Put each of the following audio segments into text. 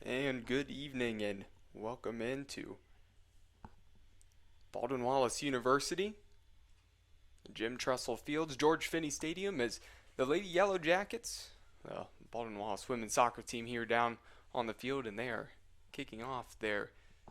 And good evening and welcome into Baldwin Wallace University, Jim Tressel Field's George Finnie Stadium as the Lady Yellow Jackets, the Baldwin Wallace women's soccer team here down on the field, and they are kicking off their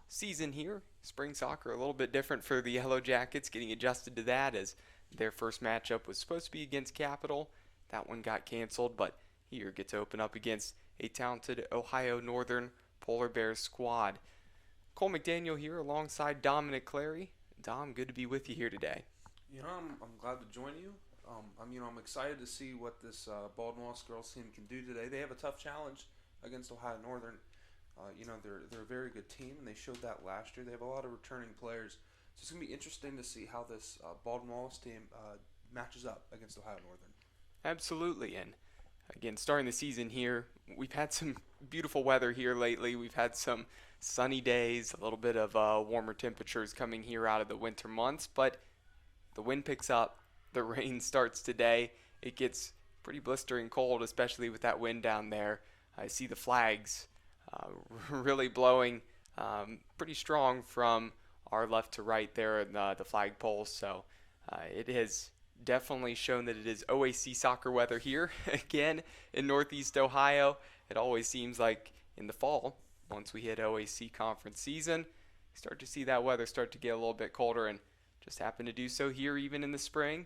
season here. Spring soccer a little bit different for the Yellow Jackets, getting adjusted to that as their first matchup was supposed to be against Capital. That one got canceled, but here get to open up against a talented Ohio Northern Polar Bears squad. Cole McDaniel here alongside Dominic Clary. Dom, good to be with you here today. I'm glad to join you. I'm excited to see what this Baldwin Wallace girls team can do today. They have a tough challenge against Ohio Northern. They're a very good team, and they showed that last year. They have a lot of returning players, so it's gonna be interesting to see how this Baldwin Wallace team matches up against Ohio Northern. Absolutely, and again, starting the season here, we've had some beautiful weather here lately. We've had some sunny days, a little bit of warmer temperatures coming here out of the winter months, but the wind picks up, the rain starts today. It gets pretty blistering cold, especially with that wind down there. I see the flags really blowing pretty strong from our left to right there in the flagpoles, so it has definitely shown that it is OAC soccer weather here again in Northeast Ohio. It always seems like in the fall, once we hit OAC conference season, you start to see that weather start to get a little bit colder, and just happen to do so here even in the spring.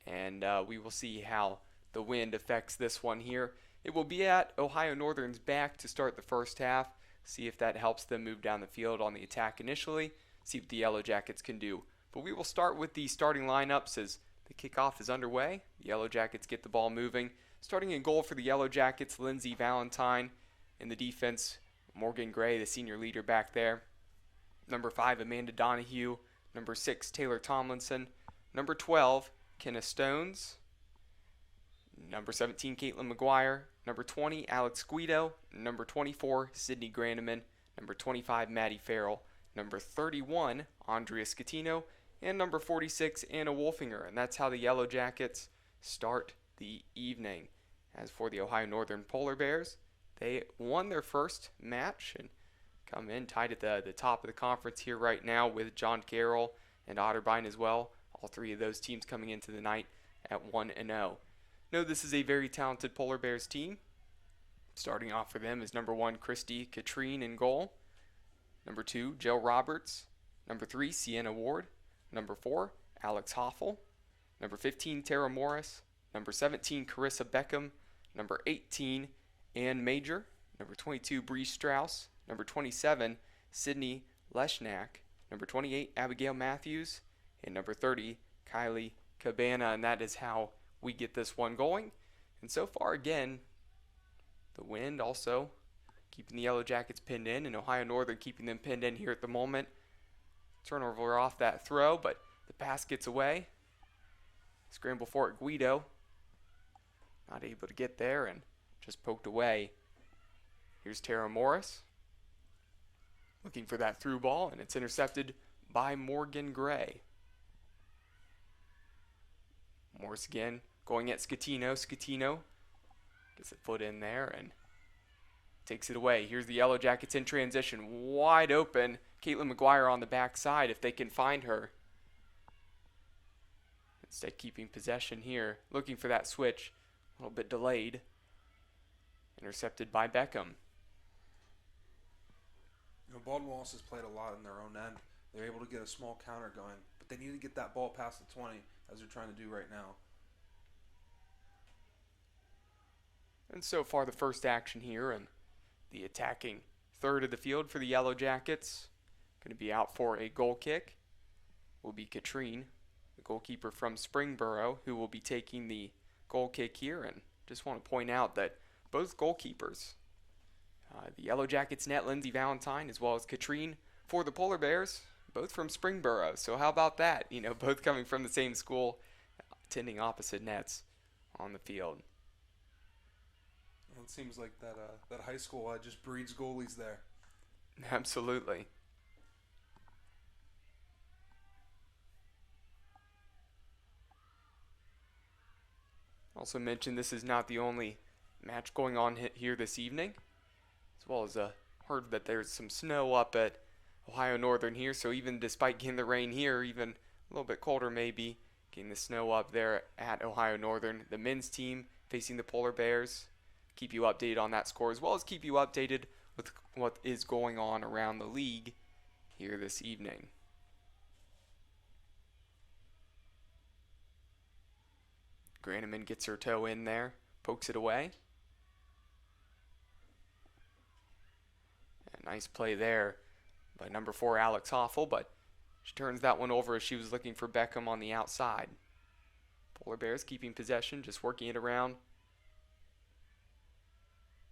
And we will see how the wind affects this one here. It will be at Ohio Northern's back to start the first half. See if that helps them move down the field on the attack initially. See what the Yellow Jackets can do. But we will start with the starting lineups as the kickoff is underway. The Yellow Jackets get the ball moving. Starting in goal for the Yellow Jackets, Lindsay Valentine. In the defense, Morgan Gray, the senior leader back there. Number 5, Amanda Donahue. Number 6, Taylor Tomlinson. Number 12, Kenna Stones. Number 17, Caitlin McGuire. Number 20, Alex Guido. Number 24, Sydney Grandeman. Number 25, Maddie Farrell. Number 31, Andrea Scatino. And number 46, Anna Wolfinger. And that's how the Yellow Jackets start the evening. As for the Ohio Northern Polar Bears, they won their first match and come in tied at the top of the conference here right now with John Carroll and Otterbein as well. All three of those teams coming into the night at 1-0. No, this is a very talented Polar Bears team. Starting off for them is number 1, Christy Katrine in goal. Number 2, Jill Roberts. Number 3, Sienna Ward. Number 4, Alex Hoffel. Number 15, Tara Morris. Number 17, Carissa Beckham. Number 18, Ann Major. Number 22, Bree Strauss. Number 27, Sydney Leshnak. Number 28, Abigail Matthews. And number 30, Kylie Cabana. And that is how we get this one going. And so far, again, the wind also keeping the Yellow Jackets pinned in, and Ohio Northern keeping them pinned in here at the moment. Turnover off that throw, but the pass gets away. Scramble for it, Guido. Not able to get there and just poked away. Here's Tara Morris. Looking for that through ball, and it's intercepted by Morgan Gray. Morris again going at Scatino. Scatino gets a foot in there and takes it away. Here's the Yellow Jackets in transition. Wide open. Caitlin McGuire on the backside if they can find her. Instead keeping possession here. Looking for that switch. A little bit delayed. Intercepted by Beckham. Baldwin Wallace has played a lot in their own end. They're able to get a small counter going, but they need to get that ball past the 20, as they're trying to do right now. And so far the first action here, and the attacking third of the field for the Yellow Jackets. Going to be out for a goal kick will be Katrine, the goalkeeper from Springboro, who will be taking the goal kick here. And just want to point out that both goalkeepers, the Yellow Jackets net, Lindsay Valentine, as well as Katrine for the Polar Bears, both from Springboro. So how about that? Both coming from the same school, attending opposite nets on the field. Well, it seems like that high school just breeds goalies there. Absolutely. Also mentioned this is not the only match going on here this evening, as well as a heard that there's some snow up at Ohio Northern here, so even despite getting the rain here, even a little bit colder maybe, getting the snow up there at Ohio Northern. The men's team facing the Polar Bears. Keep you updated on that score, as well as keep you updated with what is going on around the league here this evening. Granneman gets her toe in there, pokes it away. A nice play there by number 4, Alex Hoffel, but she turns that one over as she was looking for Beckham on the outside. Polar Bears keeping possession, just working it around.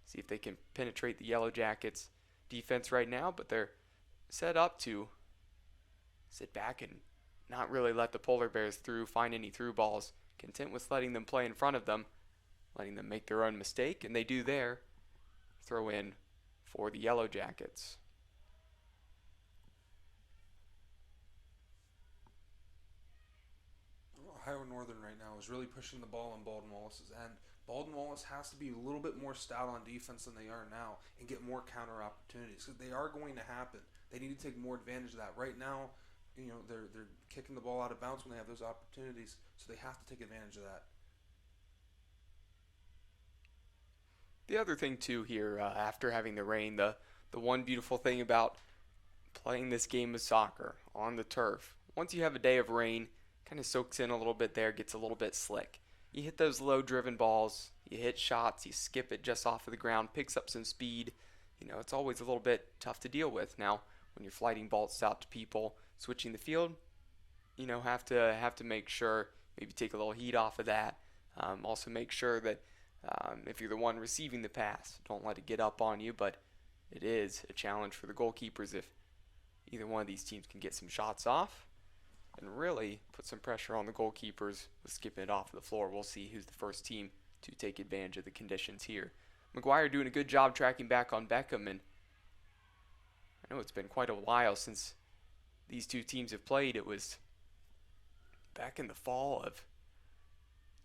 See if they can penetrate the Yellow Jackets defense right now, but they're set up to sit back and not really let the Polar Bears find any through balls. Content with letting them play in front of them, letting them make their own mistake, and they do there. Throw in for the Yellow Jackets. Ohio Northern right now is really pushing the ball on Baldwin Wallace's end. Baldwin Wallace has to be a little bit more stout on defense than they are now and get more counter opportunities, because they are going to happen. They need to take more advantage of that. Right now, they're kicking the ball out of bounds when they have those opportunities, so they have to take advantage of that. The other thing too here, after having the rain, the one beautiful thing about playing this game of soccer on the turf, once you have a day of rain, kind of soaks in a little bit there, gets a little bit slick. You hit those low-driven balls, you hit shots, you skip it just off of the ground, picks up some speed. It's always a little bit tough to deal with. Now, when you're flighting balls out to people, switching the field, have to make sure, maybe take a little heat off of that. Also make sure that if you're the one receiving the pass, don't let it get up on you, but it is a challenge for the goalkeepers if either one of these teams can get some shots off and really put some pressure on the goalkeepers with skipping it off the floor. We'll see who's the first team to take advantage of the conditions here. McGuire doing a good job tracking back on Beckham, and I know it's been quite a while since these two teams have played. It was back in the fall of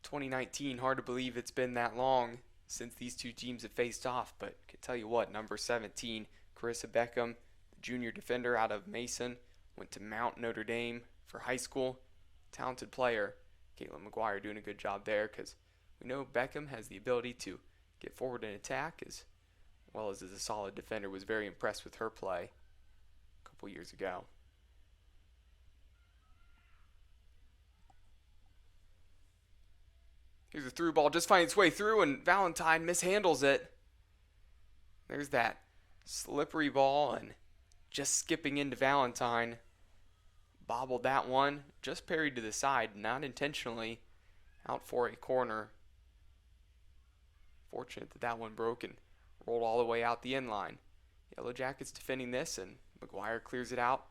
2019. Hard to believe it's been that long since these two teams have faced off, but I can tell you what, number 17, Carissa Beckham, the junior defender out of Mason, went to Mount Notre Dame for high school. Talented player. Caitlin McGuire doing a good job there, because we know Beckham has the ability to get forward and attack as well as a solid defender. Was very impressed with her play a couple years ago. Here's a through ball, just finds its way through, and Valentine mishandles it. There's that slippery ball, and just skipping into Valentine. Bobbled that one, just parried to the side, not intentionally, out for a corner. Fortunate that that one broke and rolled all the way out the end line. Yellow Jackets defending this, and McGuire clears it out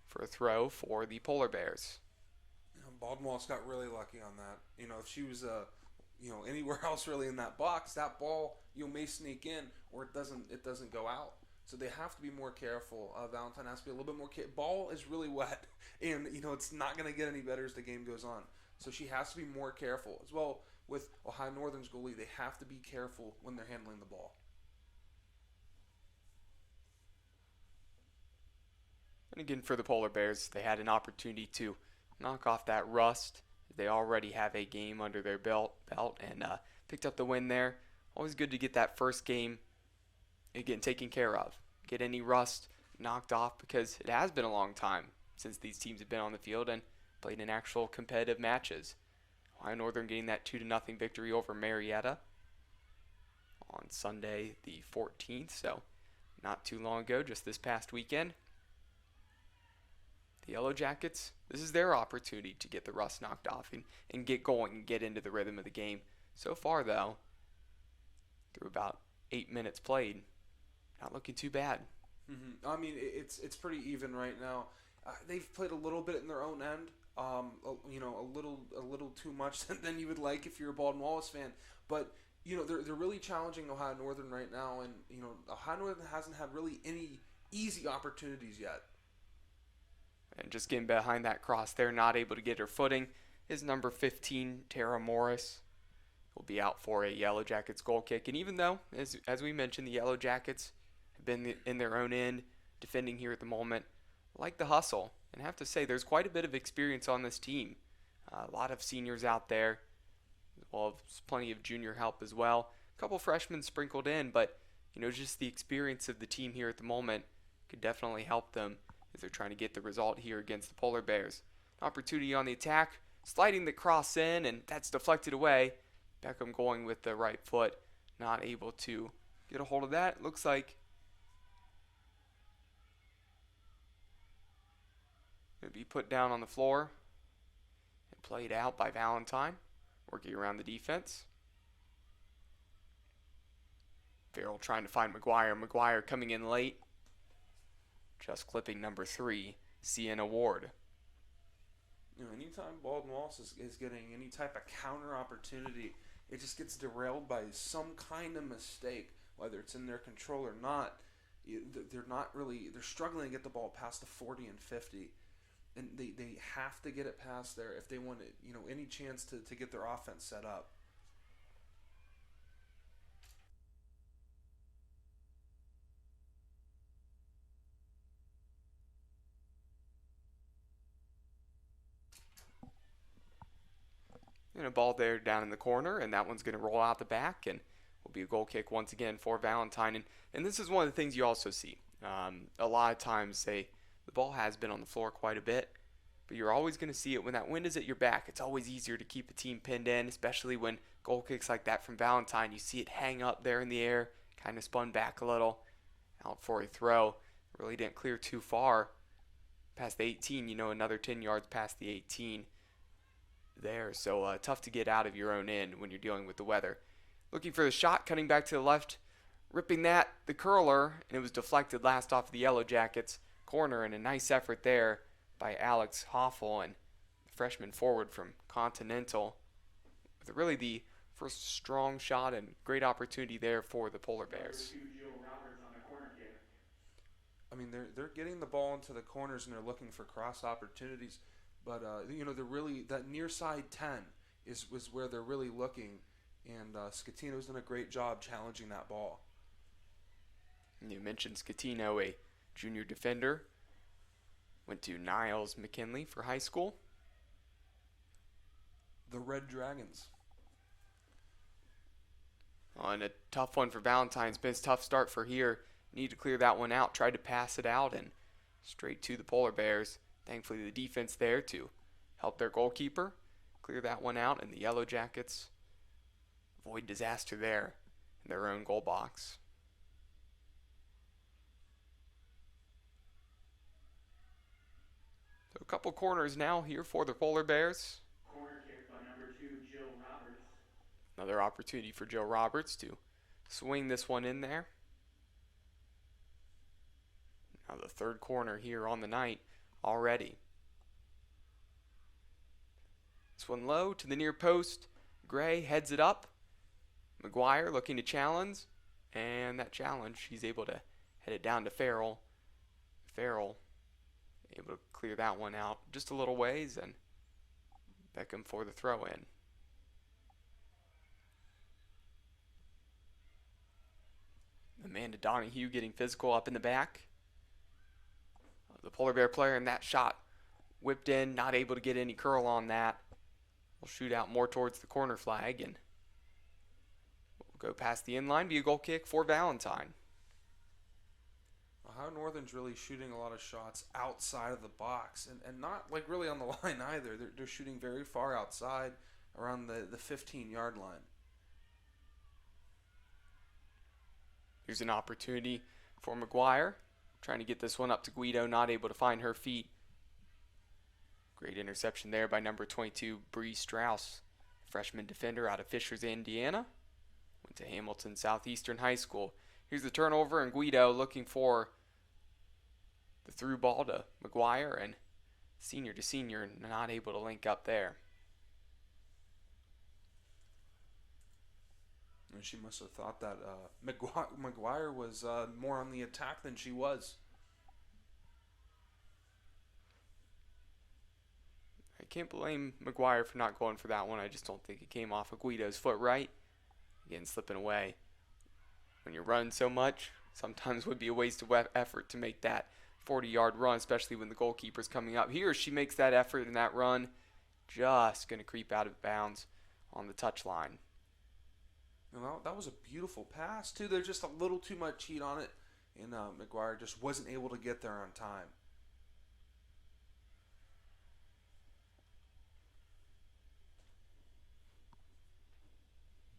for a throw for the Polar Bears. Baldwin Wallace got really lucky on that. If she was anywhere else really in that box, that ball may sneak in, or it doesn't go out. So they have to be more careful. Valentine has to be a little bit more careful. Ball is really wet, and it's not going to get any better as the game goes on. So she has to be more careful. As well with Ohio Northern's goalie, they have to be careful when they're handling the ball. And again, for the Polar Bears, they had an opportunity to knock off that rust. They already have a game under their belt and picked up the win there. Always good to get that first game, again, taken care of. Get any rust knocked off, because it has been a long time since these teams have been on the field and played in actual competitive matches. Ohio Northern getting that 2-0 victory over Marietta on Sunday the 14th, so not too long ago, just this past weekend. The Yellow Jackets, this is their opportunity to get the rust knocked off and get going and get into the rhythm of the game. So far, though, through about 8 minutes played, not looking too bad. Mm-hmm. I mean, it's pretty even right now. They've played a little bit in their own end, a little too much than you would like if you're a Baldwin Wallace fan. But they're really challenging Ohio Northern right now, and Ohio Northern hasn't had really any easy opportunities yet. And just getting behind that cross there, not able to get her footing, is number 15, Tara Morris. Will be out for a Yellow Jackets goal kick. And even though, as we mentioned, the Yellow Jackets have have been in their own end, defending here at the moment, like the hustle. And I have to say, there's quite a bit of experience on this team. A lot of seniors out there, as well as plenty of junior help as well. A couple freshmen sprinkled in, but just the experience of the team here at the moment could definitely help them as they're trying to get the result here against the Polar Bears. An opportunity on the attack, sliding the cross in, and that's deflected away. Beckham going with the right foot, not able to get a hold of that. Looks like it'll be put down on the floor and played out by Valentine, working around the defense. Farrell trying to find McGuire. McGuire coming in late. Just clipping number 3, Sienna Ward. Anytime Baldwin Wallace is getting any type of counter opportunity, it just gets derailed by some kind of mistake, whether it's in their control or not. They're struggling to get the ball past the 40 and 50. And they have to get it past there if they want any chance to get their offense set up. And a ball there down in the corner, and that one's going to roll out the back, and will be a goal kick once again for Valentine. And this is one of the things you also see. A lot of times the ball has been on the floor quite a bit, but you're always going to see it when that wind is at your back. It's always easier to keep a team pinned in, especially when goal kicks like that from Valentine. You see it hang up there in the air, kind of spun back a little, out for a throw. Really didn't clear too far past the 18, another 10 yards past the 18 there. So tough to get out of your own end when you're dealing with the weather. Looking for the shot, cutting back to the left, ripping the curler, and it was deflected last off the Yellow Jackets corner, and a nice effort there by Alex Hoffel, and the freshman forward from Continental, with really the first strong shot and great opportunity there for the Polar Bears. They're getting the ball into the corners and they're looking for cross opportunities, but they're really, that near side 10 was where they're really looking, and Scatino's done a great job challenging that ball. You mentioned Scatino, a junior defender. Went to Niles McKinley for high school. The Red Dragons. And a tough one for Valentine's. Been a tough start for here. Need to clear that one out. Tried to pass it out and straight to the Polar Bears. Thankfully the defense there to help their goalkeeper clear that one out, and the Yellow Jackets avoid disaster there in their own goal box. So a couple corners now here for the Polar Bears. Corner kick by number 2, Jill Roberts. Another opportunity for Jill Roberts to swing this one in there. Now the third corner here on the night already. This one low to the near post. Gray heads it up. McGuire looking to challenge. And that challenge, he's able to head it down to Farrell. Farrell able to clear that one out just a little ways, and Beckham for the throw in. Amanda Donahue getting physical up in the back. The Polar Bear player in that shot whipped in, not able to get any curl on that. We'll shoot out more towards the corner flag, and we'll go past the inline, be a goal kick for Valentine. Ohio Northern's really shooting a lot of shots outside of the box, and not like really on the line either. They're shooting very far outside, around the 15-yard line. Here's an opportunity for McGuire. Trying to get this one up to Guido, not able to find her feet. Great interception there by number 22, Bree Strauss, freshman defender out of Fishers, Indiana. Went to Hamilton Southeastern High School. Here's the turnover, and Guido looking for the through ball to McGuire, and senior to senior, not able to link up there. And she must have thought that McGuire was more on the attack than she was. I can't blame McGuire for not going for that one. I just don't think it came off of Guido's foot right. Again, slipping away. When you run so much, sometimes would be a waste of effort to make that 40-yard run, especially when the goalkeeper's coming up. Here she makes that effort, and that run just going to creep out of bounds on the touchline. Well, that was a beautiful pass, too. There's just a little too much heat on it, and McGuire just wasn't able to get there on time.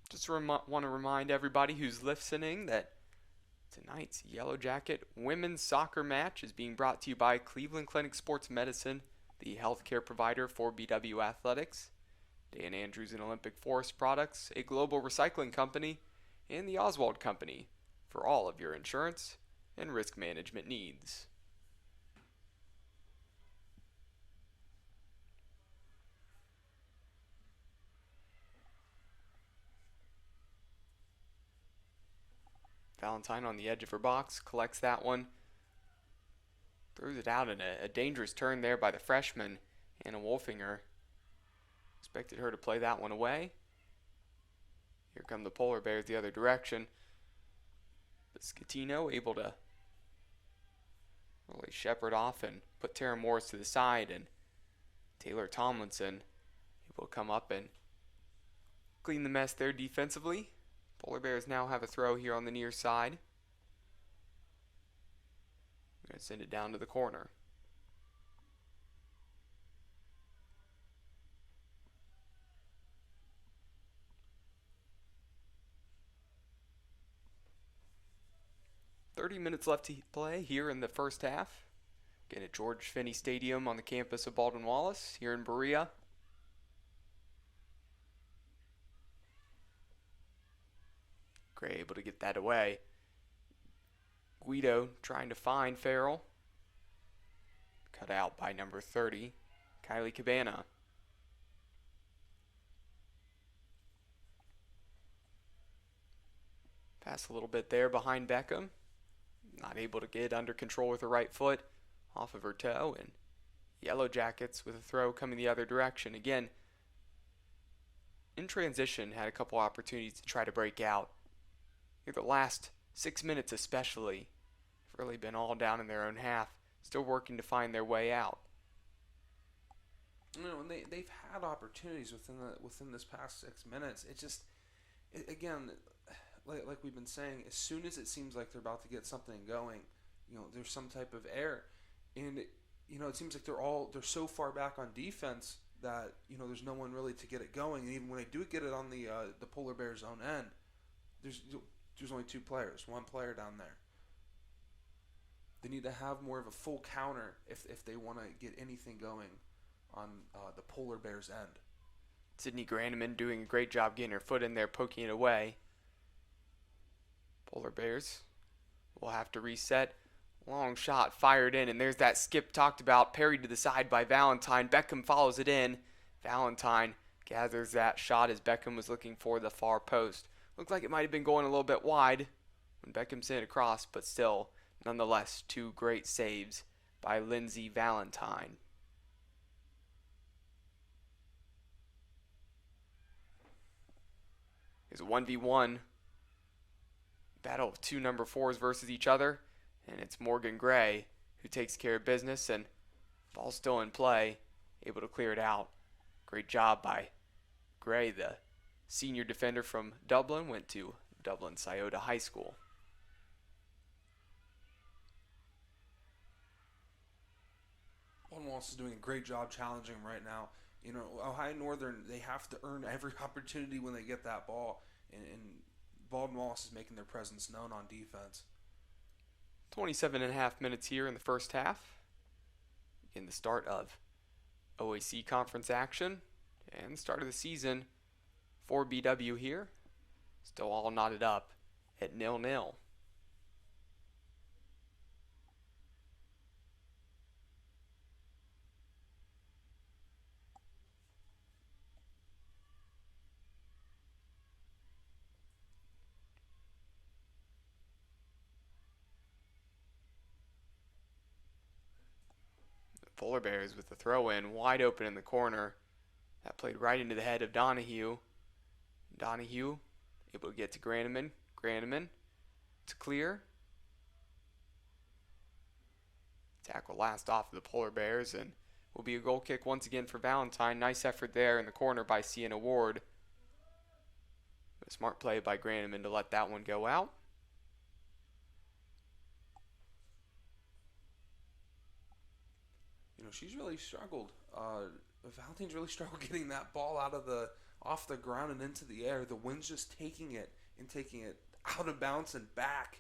Just want to remind everybody who's listening that tonight's Yellow Jacket women's soccer match is being brought to you by Cleveland Clinic Sports Medicine, the healthcare provider for BW Athletics, Dan Andrews and Olympic Forest Products, a global recycling company, and the Oswald Company for all of your insurance and risk management needs. Valentine on the edge of her box, collects that one, throws it out in a dangerous turn there by the freshman, Anna Wolfinger. Expected her to play that one away. Here come the Polar Bears the other direction. But Scatino able to really shepherd off and put Tara Morris to the side, and Taylor Tomlinson able to come up and clean the mess there defensively. Polar Bears now have a throw here on the near side. I'm going to send it down to the corner. "30 minutes left to play here in the first half. Again at George Finnie Stadium on the campus of Baldwin Wallace here in Berea. Gray able to get that away. Guido trying to find Farrell. Cut out by number 30, Kylie Cabana. Pass a little bit there behind Beckham. Not able to get under control with her right foot off of her toe, and Yellow Jackets with a throw coming the other direction. Again, in transition, had a couple opportunities to try to break out. The last 6 minutes especially have really been all down in their own half, still working to find their way out. You know, and they've had opportunities within this past 6 minutes. Again, like we've been saying, as soon as it seems like they're about to get something going, there's some type of error, and it seems like they're so far back on defense that there's no one really to get it going. And even when they do get it on the Polar Bears' own end, there's only two players, one player down there. They need to have more of a full counter if they want to get anything going on the Polar Bears' end. Sydney Granneman doing a great job getting her foot in there, poking it away. Polar Bears will have to reset. Long shot fired in, and there's that skip talked about, parried to the side by Valentine. Beckham follows it in. Valentine gathers that shot as Beckham was looking for the far post. Looked like it might have been going a little bit wide when Beckham sent it across, but still, nonetheless, two great saves by Lindsay Valentine. Here's a 1v1 battle of two number 4s versus each other, and it's Morgan Gray who takes care of business, and ball's still in play, able to clear it out. Great job by Gray, the senior defender from Dublin, went to Dublin Scioto High School. Baldwin Wallace is doing a great job challenging right now. Ohio Northern, they have to earn every opportunity when they get that ball, and Baldwin Wallace is making their presence known on defense. 27 and a half minutes here in the first half. In the start of OAC conference action and the start of the season for BW here. Still all knotted up at 0-0. Polar Bears with the throw in, wide open in the corner. That played right into the head of Donahue. Donahue able to get to Granneman. Granneman to clear. Tackle last off of the Polar Bears, and will be a goal kick once again for Valentine. Nice effort there in the corner by Sienna Ward. A smart play by Granneman to let that one go out. She's really struggled. Valentine's really struggled getting that ball off the ground and into the air. The wind's just taking it out of bounds and back.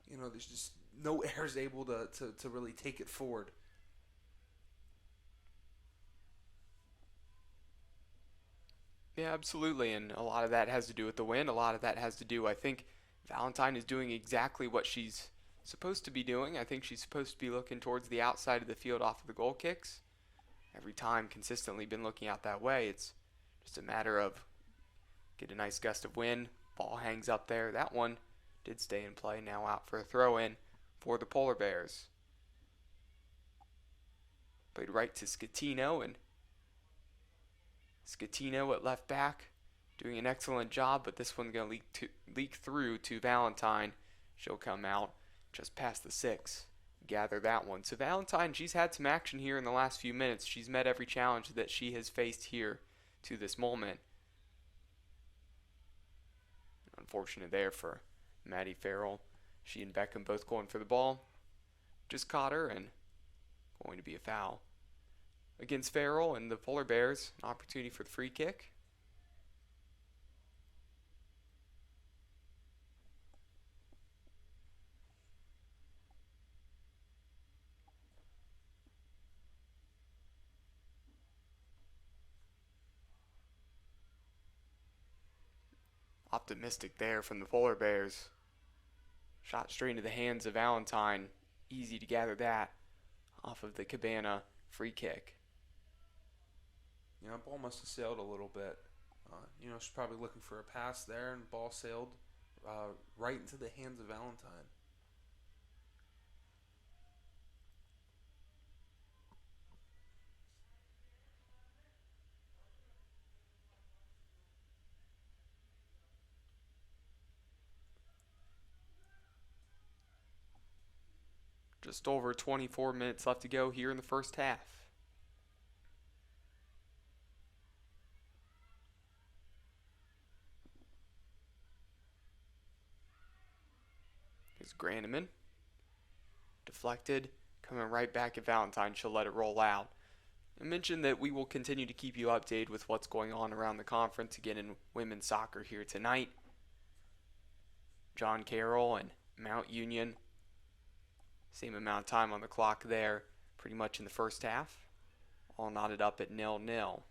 There's just no air is able to really take it forward. Yeah, absolutely, and a lot of that has to do with the wind. A lot of that has to do, I think, Valentine is doing exactly what she's supposed to be doing. I think she's supposed to be looking towards the outside of the field off of the goal kicks. Every time, consistently been looking out that way. It's just a matter of get a nice gust of wind, ball hangs up there. That one did stay in play, now out for a throw-in for the Polar Bears. Played right to Scatino, and Scatino at left back doing an excellent job, but this one's going to leak through to Valentine. She'll come out just past the 6. Gather that one. So Valentine, she's had some action here in the last few minutes. She's met every challenge that she has faced here to this moment. Unfortunate there for Maddie Farrell. She and Beckham both going for the ball. Just caught her, and going to be a foul against Farrell and the Polar Bears. An opportunity for the free kick. Optimistic there from the Polar Bears. Shot straight into the hands of Valentine. Easy to gather that off of the Cabana free kick. Ball must have sailed a little bit. She's probably looking for a pass there, and ball sailed right into the hands of Valentine. Just over 24 minutes left to go here in the first half. Here's Granneman. Deflected. Coming right back at Valentine. She'll let it roll out. I mentioned that we will continue to keep you updated with what's going on around the conference again in women's soccer here tonight. John Carroll and Mount Union. Same amount of time on the clock there, pretty much in the first half. All knotted up at 0-0.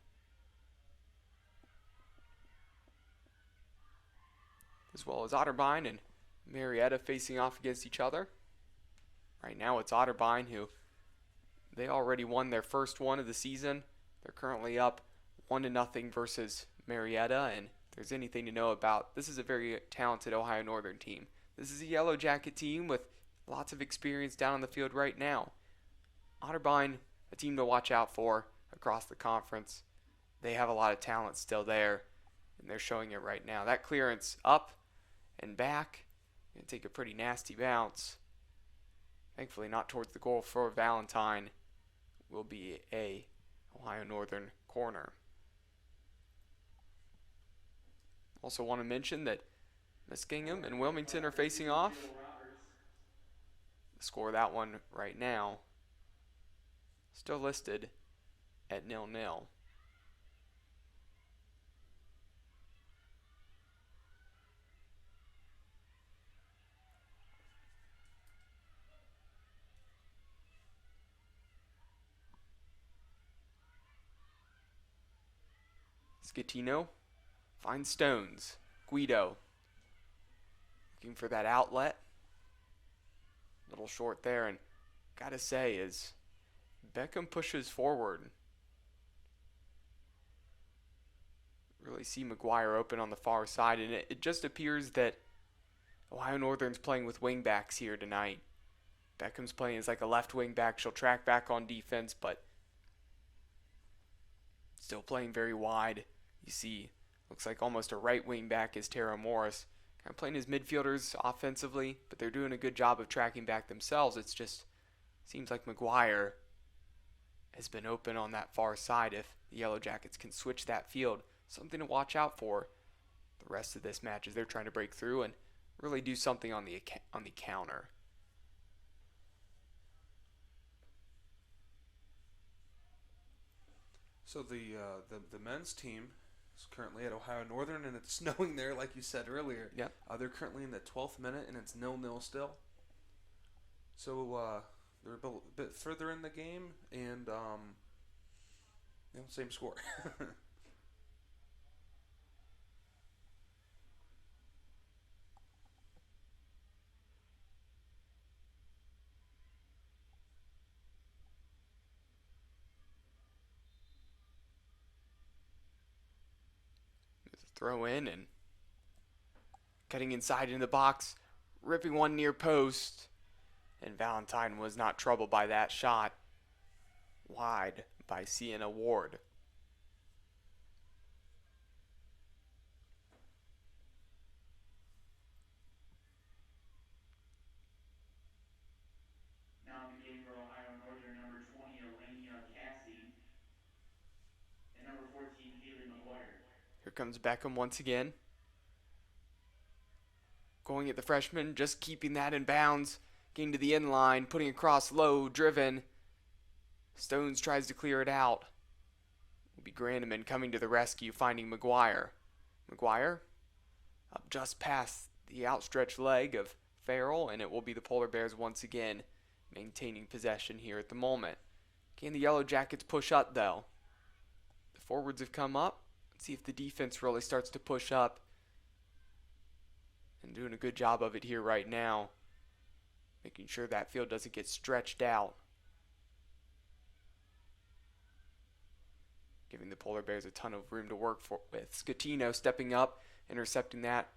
As well as Otterbein and Marietta facing off against each other. Right now it's Otterbein who, they already won their first one of the season. They're currently up 1-0 versus Marietta, and if there's anything to know about, this is a very talented Ohio Northern team. This is a Yellow Jacket team with lots of experience down on the field right now. Otterbein, a team to watch out for across the conference. They have a lot of talent still there, and they're showing it right now. That clearance up and back, going to take a pretty nasty bounce. Thankfully not towards the goal for Valentine. Will be a Ohio Northern corner. Also want to mention that Muskingum and Wilmington are facing off. The score of that one right now still listed at 0-0. Scatino finds Stones. Guido looking for that outlet. Little short there, and gotta say, as Beckham pushes forward, really see McGuire open on the far side, and it just appears that Ohio Northern's playing with wingbacks here tonight. Beckham's playing as like a left wing back. She'll track back on defense, but still playing very wide. You see, looks like almost a right wing back is Tara Morris. Kind of playing as midfielders offensively, but they're doing a good job of tracking back themselves. It's just Seems like McGuire has been open on that far side. If the Yellow Jackets can switch that field, something to watch out for the rest of this match as they're trying to break through and really do something on the counter. So the men's team is currently at Ohio Northern, and it's snowing there, like you said earlier. Yep. They're currently in the 12th minute, and it's 0-0 still. So they're a bit further in the game, and same score. There's a throw in and cutting inside in the box, ripping one near post. And Valentine was not troubled by that shot. Wide by Sienna Ward. Now in the game for Ohio Northern, number 20, Elenia Cassie, and number 14, Haley McGuire. Here comes Beckham once again. Going at the freshman, just keeping that in bounds. Getting to the end line, putting across low, driven. Stones tries to clear it out. Will be Grandeman coming to the rescue, finding McGuire. McGuire up just past the outstretched leg of Farrell, and it will be the Polar Bears once again maintaining possession here at the moment. Can the Yellow Jackets push up, though? The forwards have come up. Let's see if the defense really starts to push up. And doing a good job of it here right now. Making sure that field doesn't get stretched out. Giving the Polar Bears a ton of room to work with. Scatino stepping up, intercepting that.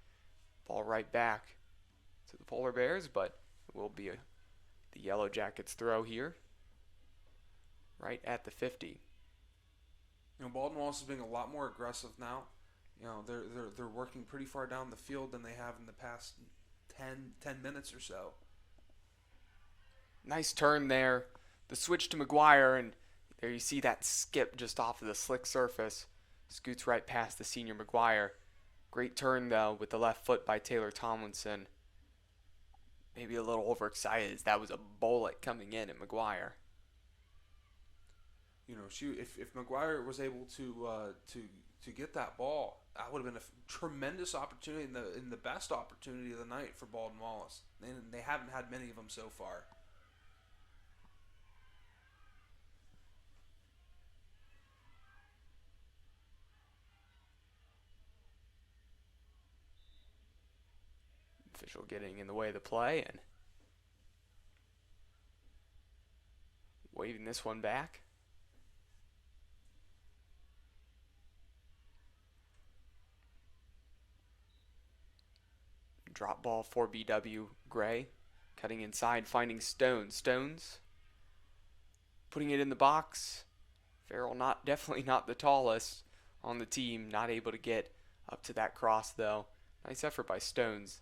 Ball right back to the Polar Bears, but it will be the Yellow Jackets throw here. Right at the 50. Baldwin Wallace is being a lot more aggressive now. They're working pretty far down the field than they have in the past 10 minutes or so. Nice turn there. The switch to McGuire, and there you see that skip just off of the slick surface. Scoots right past the senior McGuire. Great turn, though, with the left foot by Taylor Tomlinson. Maybe a little overexcited as that was a bullet coming in at McGuire. If McGuire was able to get that ball, that would have been a tremendous opportunity and the best opportunity of the night for Baldwin Wallace. And they haven't had many of them so far. Official getting in the way of the play and waving this one back. Drop ball for BW. Gray cutting inside, finding Stones. Stones putting it in the box. Farrell definitely not the tallest on the team, not able to get up to that cross though. Nice effort by Stones.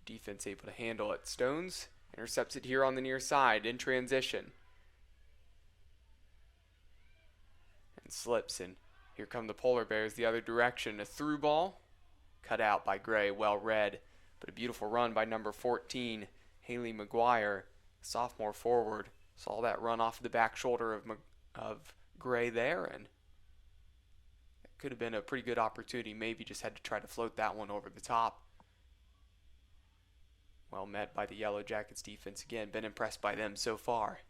Defense able to handle it. Stones intercepts it here on the near side in transition. And slips, and here come the Polar Bears the other direction. A through ball cut out by Gray, well read. But a beautiful run by number 14, Haley McGuire, sophomore forward. Saw that run off the back shoulder of Gray there, and it could have been a pretty good opportunity. Maybe just had to try to float that one over the top. Well met by the Yellow Jackets defense again. Been impressed by them so far.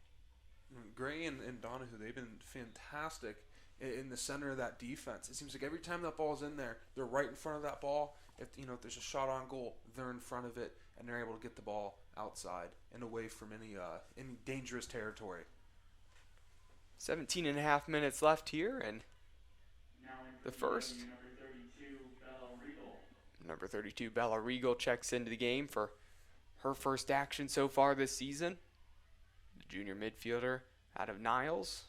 Gray and Donahue, they've been fantastic in the center of that defense. It seems like every time that ball's in there, they're right in front of that ball. If there's a shot on goal, they're in front of it, and they're able to get the ball outside and away from any dangerous territory. 17 and a half minutes left here, and the first. Number 32, Bella Regal checks into the game for her first action so far this season. The junior midfielder out of Niles.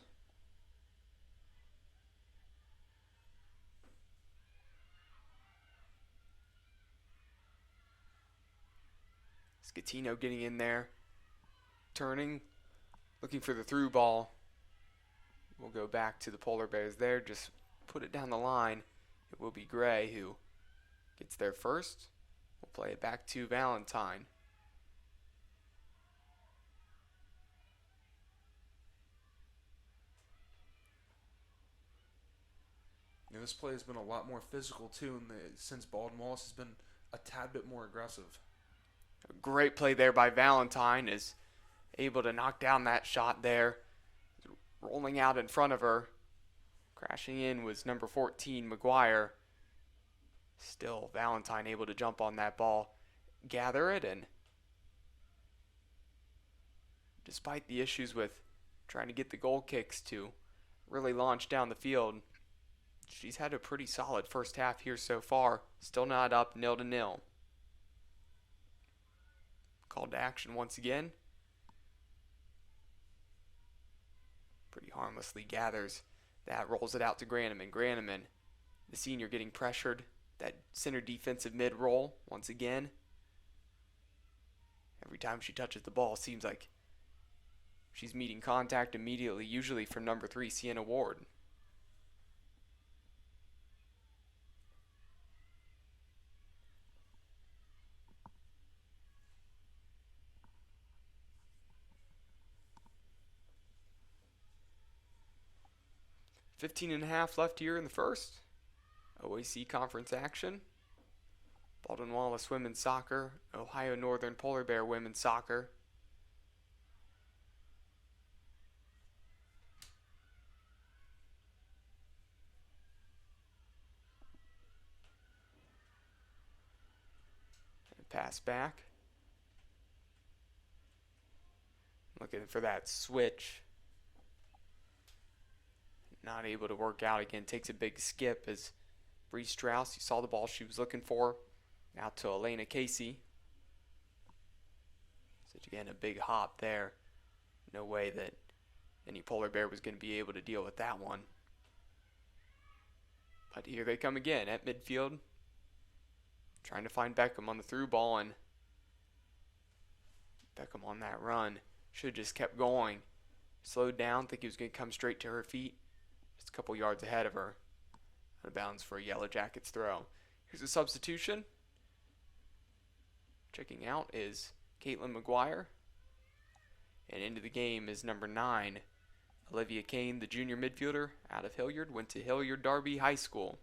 Scatino getting in there, turning, Looking for the through ball. We'll go back to the Polar Bears there. Just put it down the line. It will be Gray who gets there first. We'll play it back to Valentine. This play has been a lot more physical too, since Baldwin Wallace has been a tad bit more aggressive. A great play there by Valentine, is able to knock down that shot there. Rolling out in front of her. Crashing in was number 14, McGuire. Still, Valentine able to jump on that ball, gather it, and despite the issues with trying to get the goal kicks to really launch down the field, she's had a pretty solid first half here so far. Still not up, 0-0. Called to action once again. Pretty harmlessly gathers that, rolls it out to Granneman. Granneman, the senior, getting pressured. That center defensive mid roll once again. Every time she touches the ball, seems like she's meeting contact immediately, usually from number 3, Sienna Ward. .15.5 left here in the first. OAC conference action. Baldwin Wallace women's soccer, Ohio Northern Polar Bear women's soccer. And pass back. Looking for that switch. Not able to work out again. Takes a big skip as Bree Strauss, you saw the ball she was looking for. Out to Elena Casey. So again, a big hop there. No way that any Polar Bear was going to be able to deal with that one. But here they come again at midfield. Trying to find Beckham on the through ball, and Beckham on that run. Should have just kept going. Slowed down, think he was going to come straight to her feet. Just a couple yards ahead of her. Out of bounds for a Yellow Jackets throw. Here's a substitution. Checking out is Caitlin McGuire. And into the game is number 9, Olivia Kane, the junior midfielder out of Hilliard. Went to Hilliard Darby High School.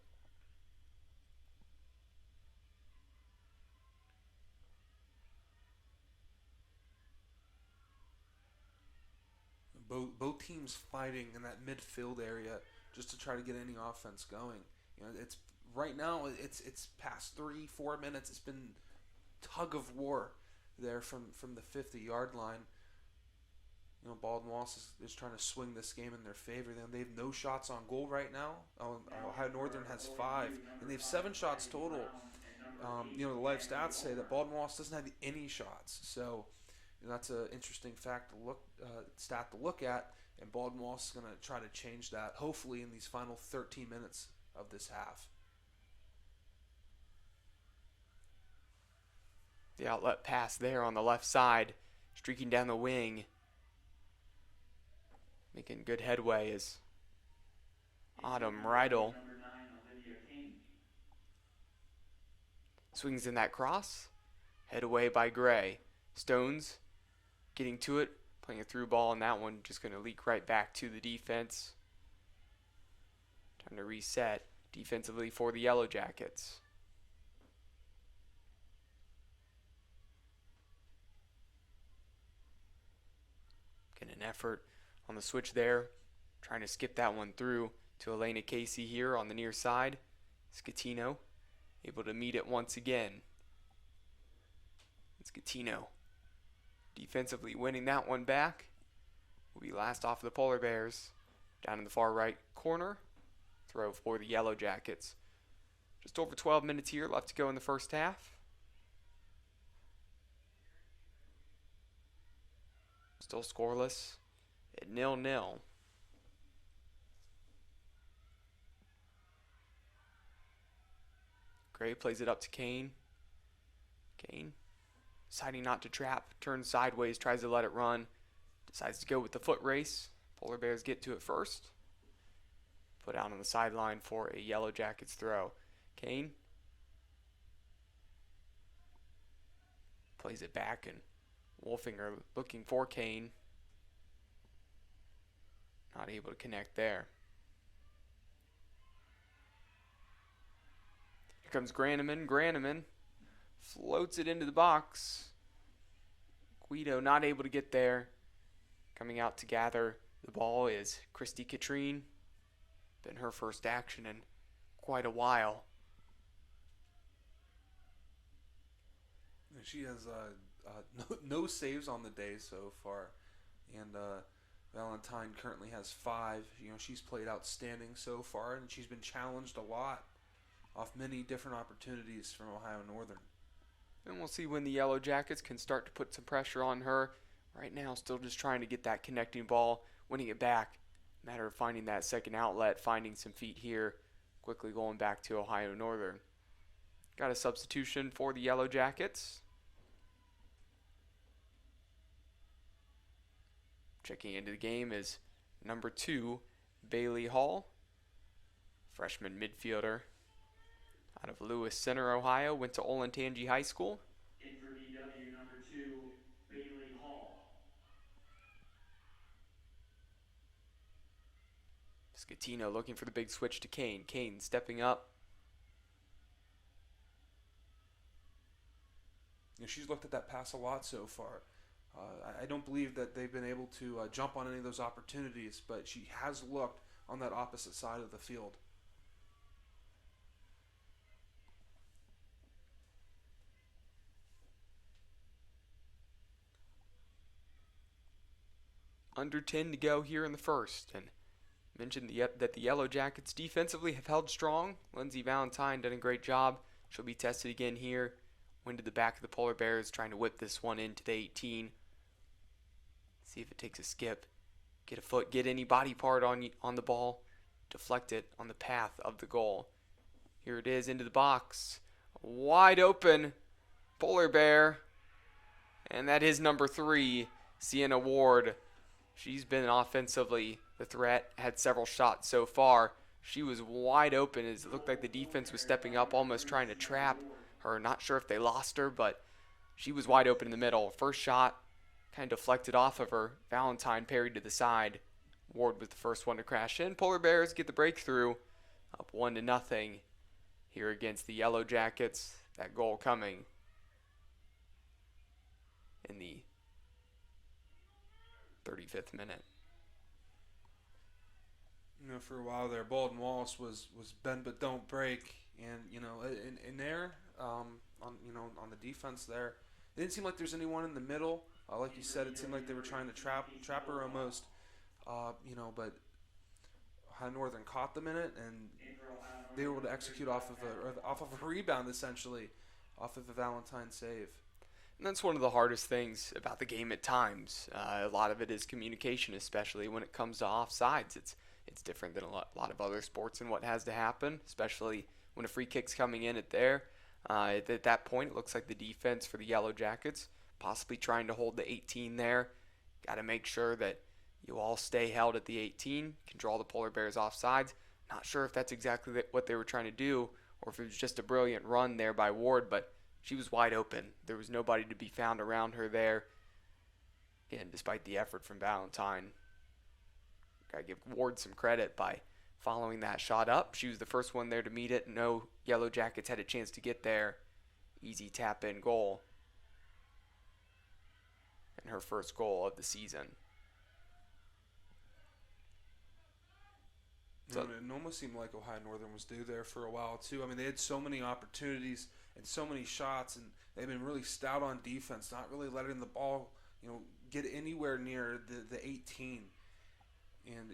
Both teams fighting in that midfield area just to try to get any offense going. It's right now. It's past 3-4 minutes. It's been tug of war there from the 50-yard line. Baldwin Wallace is trying to swing this game in their favor. They have no shots on goal right now. Ohio Northern has 5, and they have 7 shots total. The live stats say that Baldwin Wallace doesn't have any shots. So that's an interesting stat to look at. And Baldwin Wallace is going to try to change that, hopefully, in these final 13 minutes of this half. The outlet pass there on the left side, streaking down the wing. Making good headway is Autumn Rydell. Swings in that cross. Head away by Gray. Stones getting to it. Playing a through ball, and that one just going to leak right back to the defense. Time to reset defensively for the Yellow Jackets. Getting an effort on the switch there. Trying to skip that one through to Elena Casey here on the near side. Scatino able to meet it once again. Scatino defensively winning that one back. Will be last off of the Polar Bears. Down in the far right corner. Throw for the Yellow Jackets. Just over 12 minutes here left to go in the first half. Still scoreless at 0-0. Gray plays it up to Kane. Kane deciding not to trap, turns sideways, tries to let it run. Decides to go with the foot race. Polar Bears get to it first. Put out on the sideline for a Yellow Jackets throw. Kane plays it back, and Wolfinger looking for Kane. Not able to connect there. Here comes Graneman. Graneman floats it into the box. Guido not able to get there. Coming out to gather the ball is Christy Katrine. Been her first action in quite a while. She has no saves on the day so far, and Valentine currently has 5. She's played outstanding so far, and she's been challenged a lot off many different opportunities from Ohio Northern. And we'll see when the Yellow Jackets can start to put some pressure on her. Right now, still just trying to get that connecting ball, winning it back. Matter of finding that second outlet, finding some feet here, quickly going back to Ohio Northern. Got a substitution for the Yellow Jackets. Checking into the game is number 2, Bailey Hall, freshman midfielder out of Lewis Center, Ohio, went to Olentangy High School. In for BW, number 2, Bailey Hall. Scatino looking for the big switch to Kane. Kane stepping up. She's looked at that pass a lot so far. I don't believe that they've been able to jump on any of those opportunities, but she has looked on that opposite side of the field. Under 10 to go here in the first. And mentioned that the Yellow Jackets defensively have held strong. Lindsay Valentine done a great job. She'll be tested again here. Went to the back of the Polar Bears, trying to whip this one into the 18. See if it takes a skip. Get a foot, get any body part on the ball. Deflect it on the path of the goal. Here it is into the box. Wide open Polar Bear. And that is number 3, Sienna Ward. She's been offensively the threat, had several shots so far. She was wide open as it looked like the defense was stepping up, almost trying to trap her. Not sure if they lost her, but she was wide open in the middle. First shot kind of deflected off of her. Valentine parried to the side. Ward was the first one to crash in. Polar Bears get the breakthrough, up 1-0 here against the Yellow Jackets. That goal coming in the 35th minute. For a while there, Baldwin Wallace was bend but don't break, and in there, on the defense there, it didn't seem like there's anyone in the middle. Like you said, it seemed like they were trying to trap her almost, but Ohio Northern caught them in it, and they were able to execute off of a rebound essentially, off of a Valentine save. And that's one of the hardest things about the game at times. A lot of it is communication, especially when it comes to offsides. It's different than a lot of other sports and what has to happen, especially when a free kick's coming in at that point, it looks like the defense for the Yellow Jackets possibly trying to hold the 18 there. Got to make sure that you all stay held at the 18, can draw the Polar Bears offsides. Not sure if that's exactly what they were trying to do or if it was just a brilliant run there by Ward, but she was wide open. There was nobody to be found around her there. And despite the effort from Valentine, got to give Ward some credit by following that shot up. She was the first one there to meet it. No Yellow Jackets had a chance to get there. Easy tap-in goal. And her first goal of the season. So it almost seemed like Ohio Northern was due there for a while too. I mean, they had so many opportunities and so many shots, and they've been really stout on defense, not really letting the ball, get anywhere near the 18. And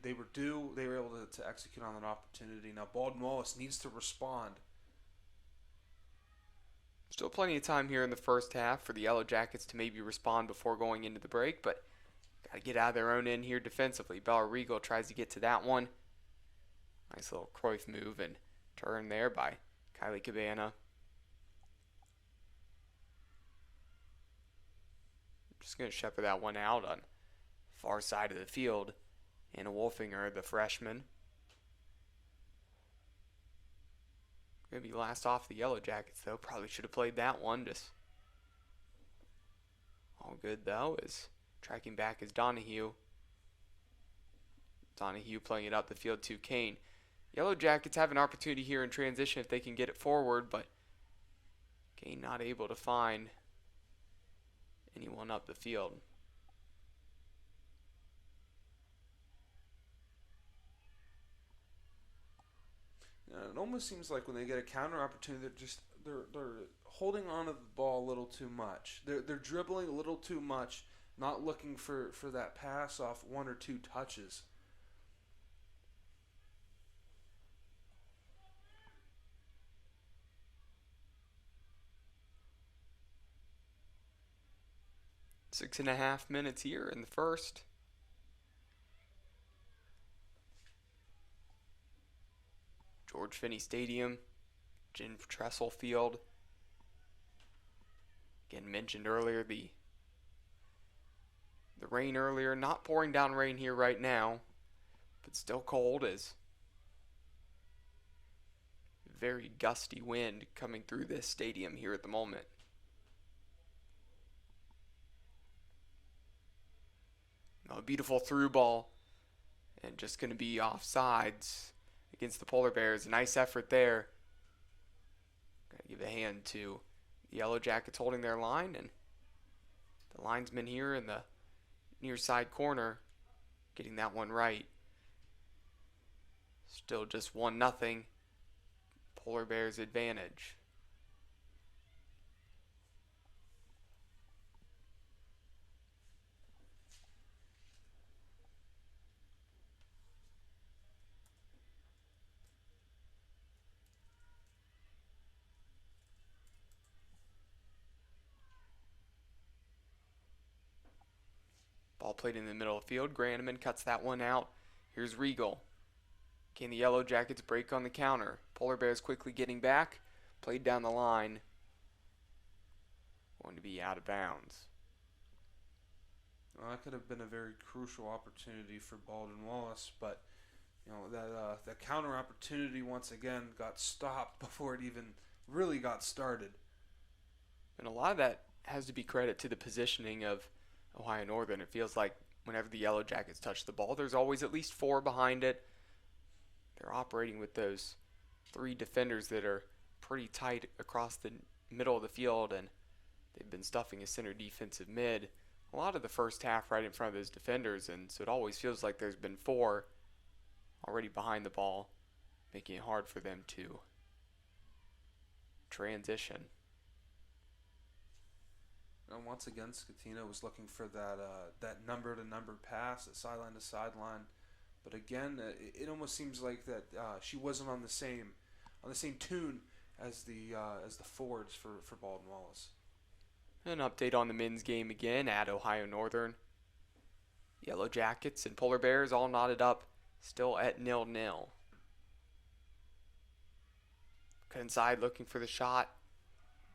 they were due. They were able to execute on that opportunity. Now Baldwin Wallace needs to respond. Still plenty of time here in the first half for the Yellow Jackets to maybe respond before going into the break, but got to get out of their own end here defensively. Bella Regal tries to get to that one. Nice little Cruyff move and turn there by Kylie Cabana. Just going to shepherd that one out on far side of the field. Anna Wolfinger, the freshman. Going to be last off the Yellow Jackets, though. Probably should have played that one. Just all good, though, is tracking back is Donahue. Donahue playing it up the field to Kane. Yellow Jackets have an opportunity here in transition if they can get it forward, but Kane not able to find anyone up the field. It almost seems like when they get a counter opportunity, they're holding on to the ball a little too much. They're dribbling a little too much, not looking for that pass off one or two touches. Six and a half minutes here in the first. George Finnie Stadium, Tressel Field. Again, mentioned earlier the rain earlier. Not pouring down rain here right now, but still cold as very gusty wind coming through this stadium here at the moment. A beautiful through ball, and just going to be offsides against the Polar Bears. Nice effort there. Got to give a hand to the Yellow Jackets holding their line, and the linesman here in the near side corner getting that one right. Still just 1-0. Polar Bears advantage. Ball played in the middle of the field. Granneman cuts that one out. Here's Regal. Can the Yellow Jackets break on the counter? Polar Bears quickly getting back. Played down the line. Going to be out of bounds. Well, that could have been a very crucial opportunity for Baldwin Wallace, but that counter opportunity once again got stopped before it even really got started. And a lot of that has to be credit to the positioning of Ohio Northern. It feels like whenever the Yellow Jackets touch the ball, there's always at least 4 behind it. They're operating with those 3 defenders that are pretty tight across the middle of the field, and they've been stuffing a center defensive mid a lot of the first half right in front of those defenders, and so it always feels like there's been 4 already behind the ball, making it hard for them to transition. And once again, Scatino was looking for that number-to-number pass, that sideline to sideline. But again, it almost seems like that she wasn't on the same tune as the forwards for Baldwin Wallace. An update on the men's game again at Ohio Northern. Yellow Jackets and Polar Bears all knotted up, still at 0-0. Cut inside looking for the shot,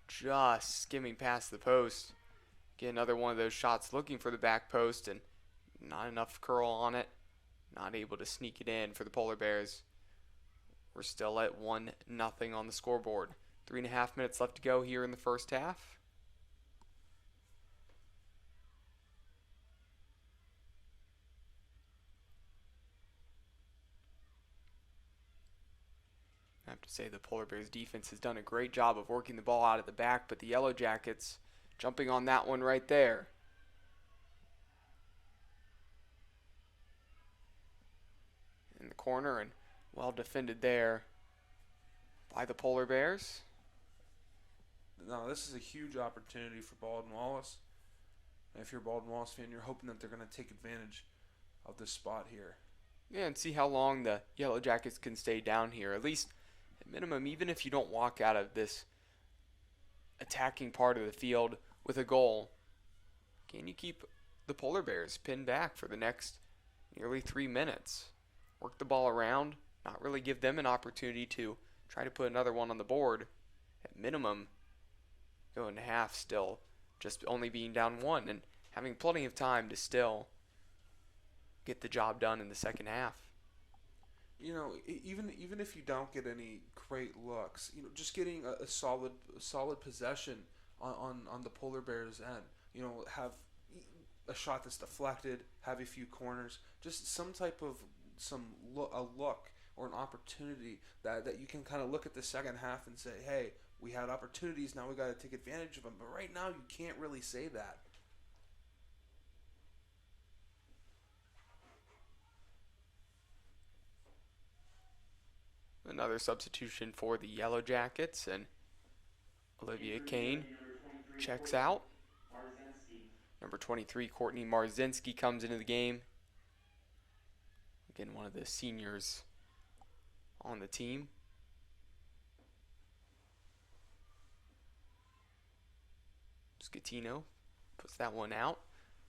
just skimming past the post. Get another one of those shots looking for the back post, and not enough curl on it. Not able to sneak it in for the Polar Bears. We're still at 1-0 on the scoreboard. 3.5 minutes left to go here in the first half. I have to say the Polar Bears defense has done a great job of working the ball out at the back, but the Yellow Jackets jumping on that one right there. In the corner, and well defended there by the Polar Bears. Now, this is a huge opportunity for Baldwin Wallace. And if you're a Baldwin Wallace fan, you're hoping that they're going to take advantage of this spot here. Yeah, and see how long the Yellow Jackets can stay down here. At least, at minimum, even if you don't walk out of this attacking part of the field with a goal, can you keep the Polar Bears pinned back for the next nearly 3 minutes? Work the ball around, not really give them an opportunity to try to put another one on the board. At minimum, going to half still, just only being down 1. And having plenty of time to still get the job done in the second half. You know, even if you don't get any great looks, you know, just getting a solid possession on the Polar Bears end. You know, have a shot that's deflected, have a few corners, just some type of a look or an opportunity that you can kind of look at the second half and say, hey, we had opportunities, now we got to take advantage of them. But right now, you can't really say that. Another substitution for the Yellow Jackets, and Olivia Kane checks out. Number 23, Courtney Marzinski comes into the game. Again, one of the seniors on the team. Scatino puts that one out.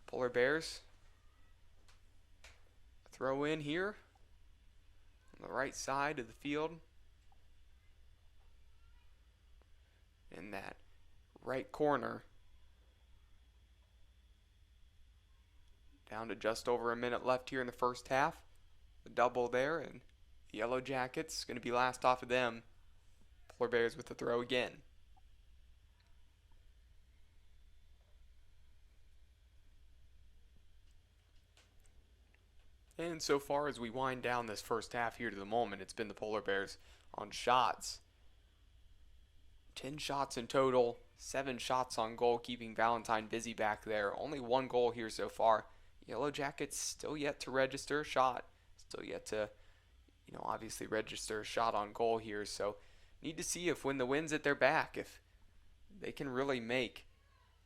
Polar Bears throw in here on the right side of the field. In that right corner. Down to just over a minute left here in the first half. The double there, and the Yellow Jackets going to be last off of them. Polar Bears with the throw again. And so far as we wind down this first half here to the moment, it's been the Polar Bears on shots. 10 shots in total, 7 shots on goal, keeping Valentine busy back there. Only 1 goal here so far. Yellow Jackets still yet to register a shot. Still yet to, obviously register a shot on goal here. So need to see if when the wind's at their back, if they can really make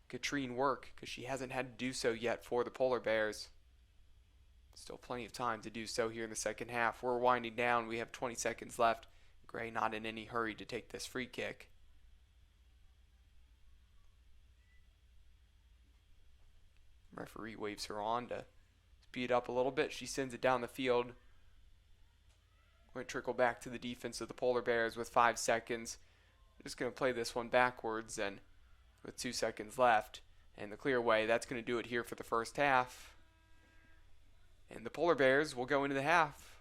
Katrine work, because she hasn't had to do so yet for the Polar Bears. Still plenty of time to do so here in the second half. We're winding down. We have 20 seconds left. Gray not in any hurry to take this free kick. Referee waves her on to speed up a little bit. She sends it down the field. Going to trickle back to the defense of the Polar Bears with 5 seconds. Just going to play this one backwards, and with 2 seconds left and the clear way, that's going to do it here for the first half. And the Polar Bears will go into the half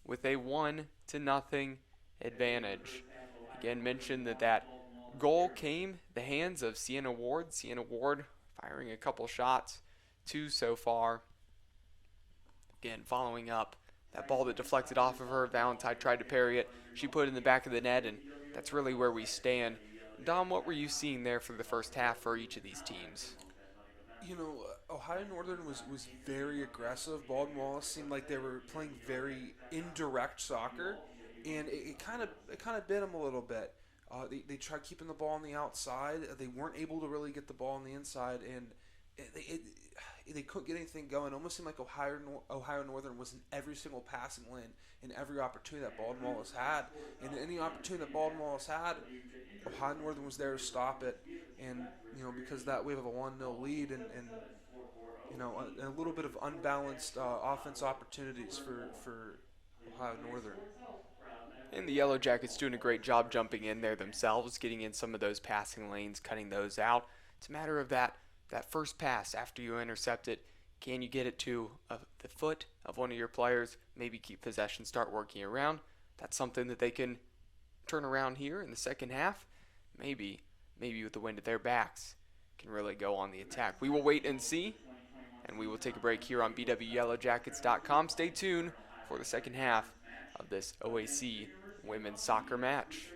with a 1-0 advantage. Again, mentioned that goal came the hands of Sienna Ward. Sienna Ward firing a couple shots, 2 so far. Again, following up that ball that deflected off of her. Valentine tried to parry it. She put it in the back of the net, and that's really where we stand. Dom, what were you seeing there for the first half for each of these teams? You know, Ohio Northern was very aggressive. Baldwin Wallace seemed like they were playing very indirect soccer, and it kind of bit them a little bit. They tried keeping the ball on the outside. They weren't able to really get the ball on the inside, and they couldn't get anything going. It almost seemed like Ohio Northern was in every single passing lane in every opportunity that Baldwin Wallace had. And any opportunity that Baldwin Wallace had, Ohio Northern was there to stop it. And, because that we have a 1-0 lead and a little bit of unbalanced offense opportunities for Ohio Northern. And the Yellow Jackets doing a great job jumping in there themselves, getting in some of those passing lanes, cutting those out. It's a matter of that first pass after you intercept it. Can you get it to the foot of one of your players? Maybe keep possession, start working around. That's something that they can turn around here in the second half. Maybe with the wind at their backs, can really go on the attack. We will wait and see, and we will take a break here on bwyellowjackets.com. Stay tuned for the second half of this OAC women's soccer match.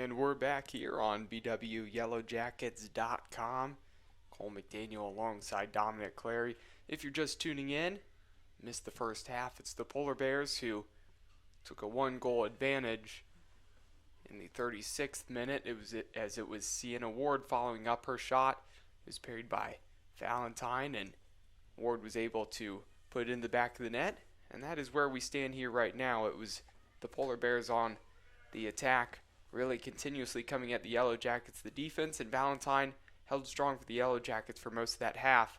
And we're back here on BWYellowJackets.com. Cole McDaniel alongside Dominic Clary. If you're just tuning in, missed the first half, it's the Polar Bears who took a 1-goal advantage in the 36th minute. It was Sienna Ward following up her shot. It was parried by Valentine, and Ward was able to put it in the back of the net. And that is where we stand here right now. It was the Polar Bears on the attack, really continuously coming at the Yellow Jackets. The defense and Valentine held strong for the Yellow Jackets for most of that half.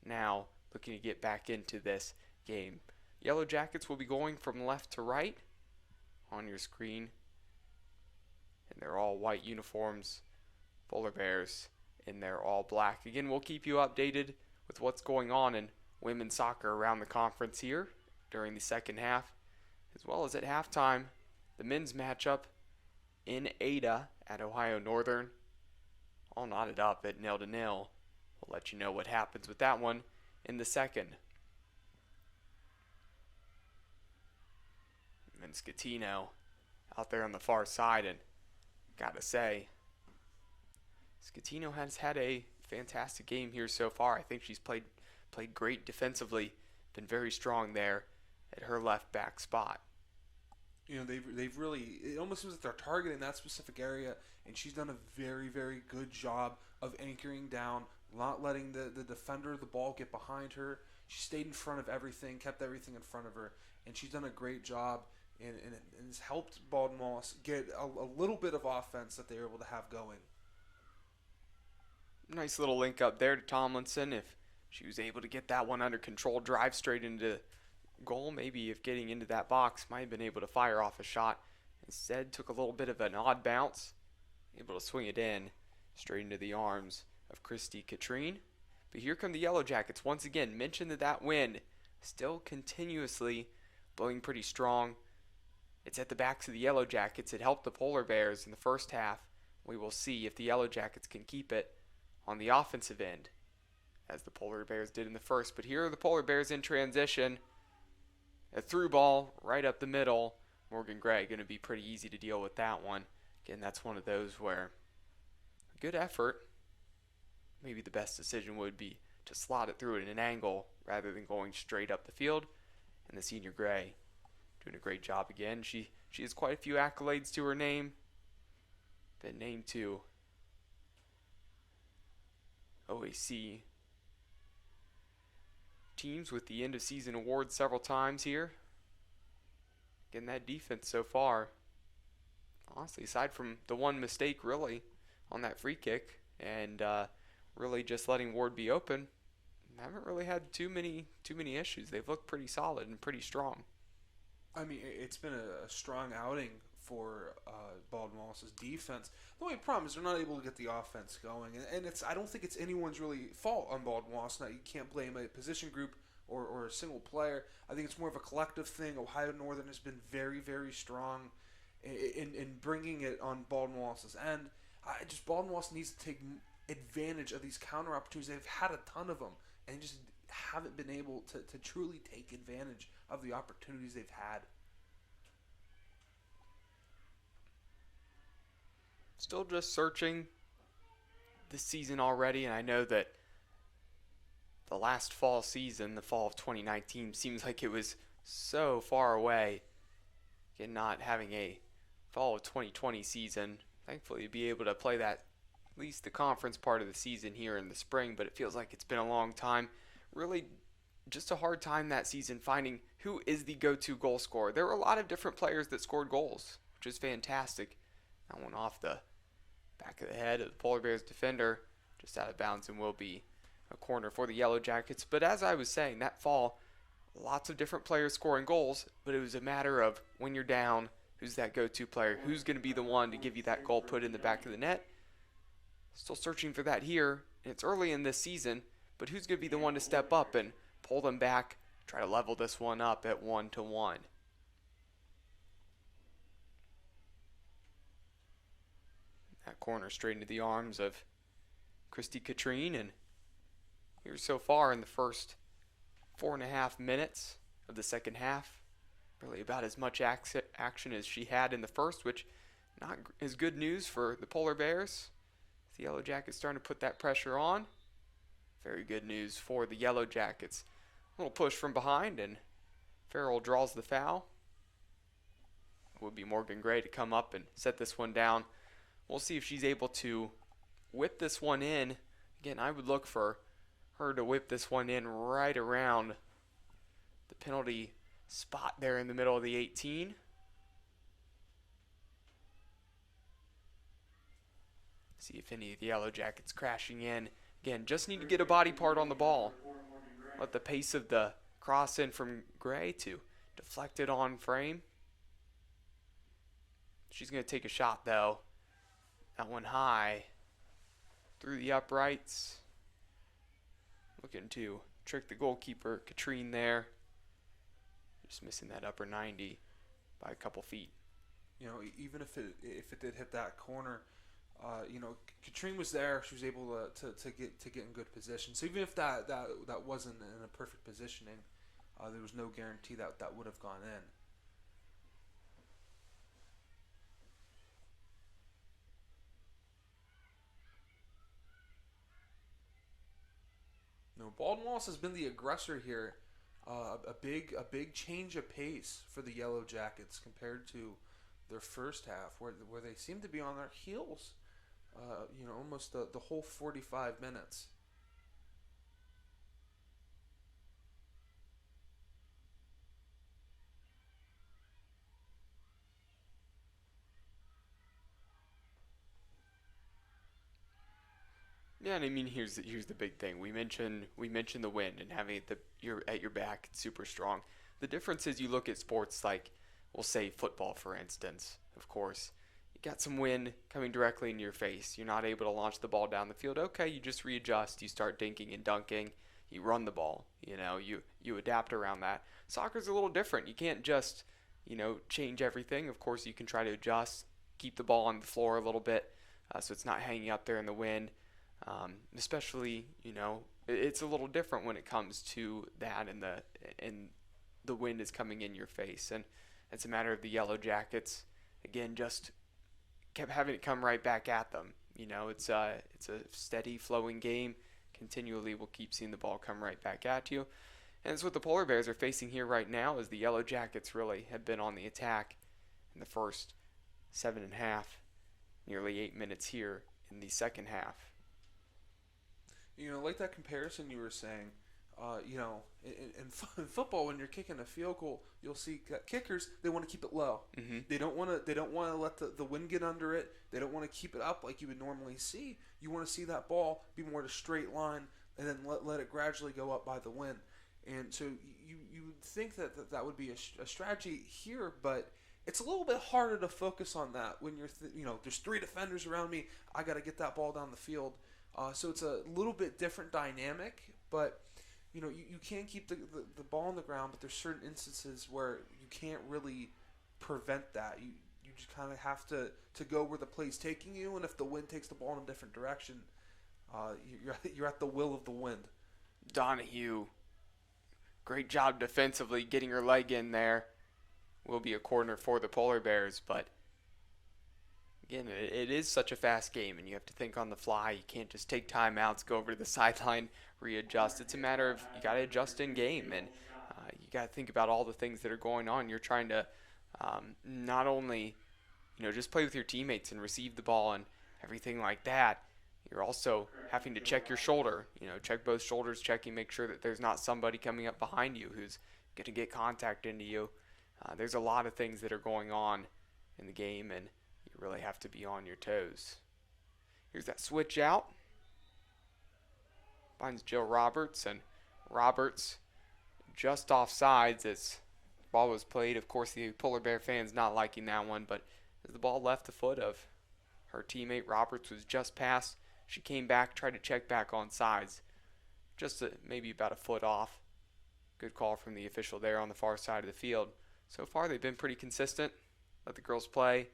Now looking to get back into this game. Yellow Jackets will be going from left to right on your screen. And they're all white uniforms. Polar Bears in their all black. Again, we'll keep you updated with what's going on in women's soccer around the conference here during the second half, as well as at halftime, the men's matchup in Ada at Ohio Northern. All knotted up at 0-0. We'll let you know what happens with that one in the second. And then Scatino out there on the far side, and gotta say, Scatino has had a fantastic game here so far. I think she's played great defensively, been very strong there at her left back spot. You know, they've really, it almost seems like they're targeting that specific area, and she's done a very, very good job of anchoring down, not letting the defender of the ball get behind her. She stayed in front of everything, kept everything in front of her, and she's done a great job, and it's helped Baldwin Wallace get a little bit of offense that they were able to have going. Nice little link up there to Tomlinson. If she was able to get that one under control, drive straight into goal, maybe if getting into that box, might have been able to fire off a shot. Instead, took a little bit of an odd bounce, able to swing it in straight into the arms of Christy Katrine. But here come the Yellow Jackets once again. Mentioned that wind still continuously blowing pretty strong. It's at the backs of the Yellow Jackets. It helped the Polar Bears in the first half. We will see if the Yellow Jackets can keep it on the offensive end, as the Polar Bears did in the first. But here are the Polar Bears in transition. A through ball right up the middle. Morgan Gray going to be pretty easy to deal with that one. Again, that's one of those where a good effort. Maybe the best decision would be to slot it through at an angle rather than going straight up the field. And the senior Gray doing a great job again. She has quite a few accolades to her name. Been named to OAC teams with the end of season awards several times here. Getting that defense so far, honestly, aside from the one mistake really on that free kick and really just letting Ward be open, haven't really had too many issues. They've looked pretty solid and pretty strong. I mean, it's been a strong outing for Baldwin Wallace's defense. The only problem is they're not able to get the offense going, and I don't think it's anyone's really fault on Baldwin Wallace. Now, you can't blame a position group or a single player. I think it's more of a collective thing. Ohio Northern has been very, very strong in bringing it on Baldwin Wallace's end. Baldwin Wallace needs to take advantage of these counter opportunities. They've had a ton of them, and just haven't been able to truly take advantage of the opportunities they've had. Still just searching this season already, and I know that the last fall season, the fall of 2019, seems like it was so far away. Again, not having a fall of 2020 season. Thankfully, be able to play that, at least the conference part of the season here in the spring, but it feels like it's been a long time. Really just a hard time that season finding who is the go-to goal scorer. There were a lot of different players that scored goals, which is fantastic. That one off the back of the head of the Polar Bears defender, just out of bounds, and will be a corner for the Yellow Jackets. But as I was saying, that fall, lots of different players scoring goals, but it was a matter of when you're down, who's that go-to player? Who's going to be the one to give you that goal put in the back of the net? Still searching for that here. It's early in this season, but who's going to be the one to step up and pull them back, try to level this one up at 1-1? That corner straight into the arms of Christy Katrine, and here so far in the first 4.5 minutes of the second half, really about as much action as she had in the first, which not as good news for the Polar Bears. The Yellow Jackets starting to put that pressure on. Very good news for the Yellow Jackets. A little push from behind, and Farrell draws the foul. It would be Morgan Gray to come up and set this one down. We'll see if she's able to whip this one in. Again, I would look for her to whip this one in right around the penalty spot there in the middle of the 18. See if any of the Yellow Jackets crashing in. Again, just need to get a body part on the ball. Let the pace of the cross in from Gray to deflect it on frame. She's going to take a shot, though. That one high through the uprights. Looking to trick the goalkeeper, Katrine, there. Just missing that upper 90 by a couple feet. You know, even if it did hit that corner, you know, Katrine was there. She was able to get in good position. So even if that wasn't in a perfect positioning, there was no guarantee that would have gone in. No, Baldwin Wallace has been the aggressor here. A big change of pace for the Yellow Jackets compared to their first half, where they seem to be on their heels. You know, almost the whole 45 minutes. Yeah, and I mean, here's the big thing. We mentioned the wind and having it at your back, it's super strong. The difference is you look at sports like, we'll say football, for instance. Of course, you got some wind coming directly into your face. You're not able to launch the ball down the field. Okay, you just readjust. You start dinking and dunking. You run the ball. You know, you adapt around that. Soccer's a little different. You can't just, you know, change everything. Of course, you can try to adjust, keep the ball on the floor a little bit, so it's not hanging up there in the wind. Especially, you know, it's a little different when it comes to that, and the wind is coming in your face. And it's a matter of the Yellow Jackets, again, just kept having it come right back at them. You know, it's a steady flowing game. Continually we'll keep seeing the ball come right back at you. And it's what the Polar Bears are facing here right now, as the Yellow Jackets really have been on the attack in the first 7.5, nearly 8 minutes here in the second half. You know, like that comparison you were saying, you know, in football, when you're kicking a field goal, you'll see kickers, they want to keep it low. Mm-hmm. They don't want to let the wind get under it. They don't want to keep it up like you would normally see. You want to see that ball be more of a straight line, and then let it gradually go up by the wind. And so you would think that would be a strategy here, but it's a little bit harder to focus on that when you're you know, there's 3 defenders around me. I got to get that ball down the field. So it's a little bit different dynamic, but you know, you can keep the ball on the ground, but there's certain instances where you can't really prevent that. You just kind of have to go where the play's taking you, and if the wind takes the ball in a different direction, you're at the will of the wind. Donahue, great job defensively getting her leg in there. Will be a corner for the Polar Bears, but again, it is such a fast game, and you have to think on the fly. You can't just take timeouts, go over to the sideline, readjust. It's a matter of you got to adjust in game, and you got to think about all the things that are going on. You're trying to not only, you know, just play with your teammates and receive the ball and everything like that. You're also having to check your shoulder. You know, check both shoulders, checking, make sure that there's not somebody coming up behind you who's going to get contact into you. There's a lot of things that are going on in the game, and you really have to be on your toes. Here's that switch out. Finds Jill Roberts, and Roberts just off sides as the ball was played. Of course, the Polar Bear fans not liking that one, but as the ball left the foot of her teammate, Roberts was just past. She came back, tried to check back on sides, just maybe about a foot off. Good call from the official there on the far side of the field. So far, they've been pretty consistent. Let the girls play.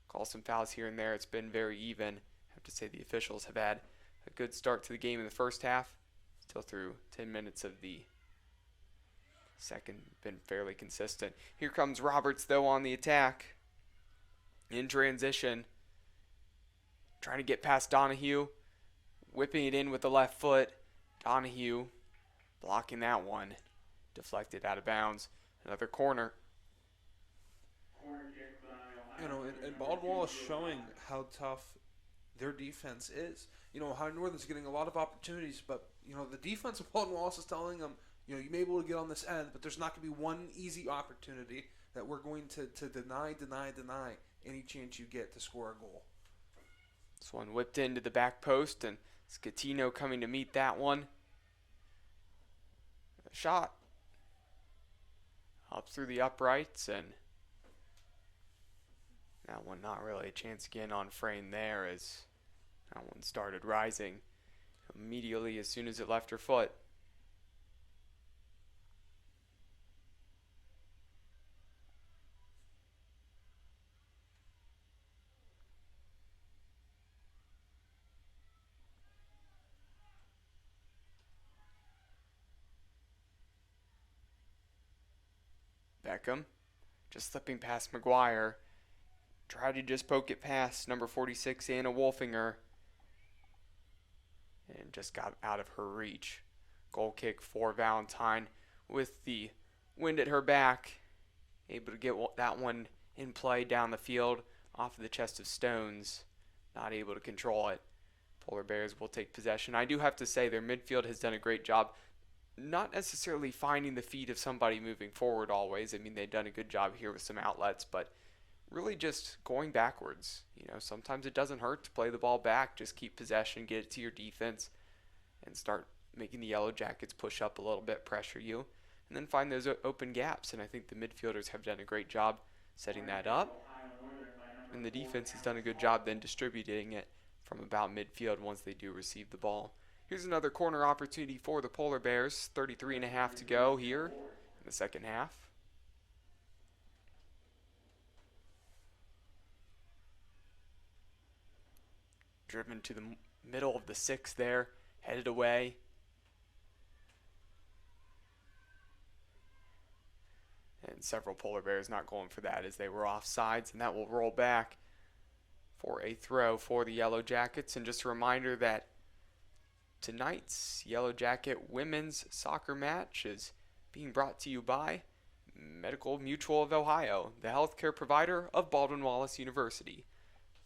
Call some fouls here and there. It's been very even. I have to say the officials have had a good start to the game in the first half. Still through 10 minutes of the second, been fairly consistent. Here comes Roberts, though, on the attack. In transition, trying to get past Donahue, whipping it in with the left foot. Donahue blocking that one, deflected out of bounds. Another corner. Corner kick by You Ohio know, Northern, and number Baldwin Wallace 2, showing Ohio. how tough their defense is. You know, Ohio Northern's getting a lot of opportunities, but, you know, the defense of Baldwin Wallace is telling them, you know, you may be able to get on this end, but there's not going to be one easy opportunity that we're going to deny any chance you get to score a goal. This one whipped into the back post, and Scatino coming to meet that one. A shot up through the uprights, and that one not really a chance again on frame there, as that one started rising immediately as soon as it left her foot. Beckham just slipping past McGuire. Tried to just poke it past number 46, Anna Wolfinger. And just got out of her reach. Goal kick for Valentine with the wind at her back. Able to get that one in play down the field off of the chest of stones. Not able to control it. Polar Bears will take possession. I do have to say their midfield has done a great job. Not necessarily finding the feet of somebody moving forward always. I mean, they've done a good job here with some outlets, but really just going backwards. You know, sometimes it doesn't hurt to play the ball back. Just keep possession, get it to your defense, and start making the Yellow Jackets push up a little bit, pressure you, and then find those open gaps. And I think the midfielders have done a great job setting that up, and the defense has done a good job then distributing it from about midfield once they do receive the ball. Here's another corner opportunity for the Polar Bears. 33.5 to go here in the second half. Driven to the middle of the 6 there, headed away. And several Polar Bears not going for that as they were offsides, and that will roll back for a throw for the Yellow Jackets. And just a reminder that tonight's Yellow Jacket women's soccer match is being brought to you by Medical Mutual of Ohio, the healthcare provider of Baldwin Wallace University.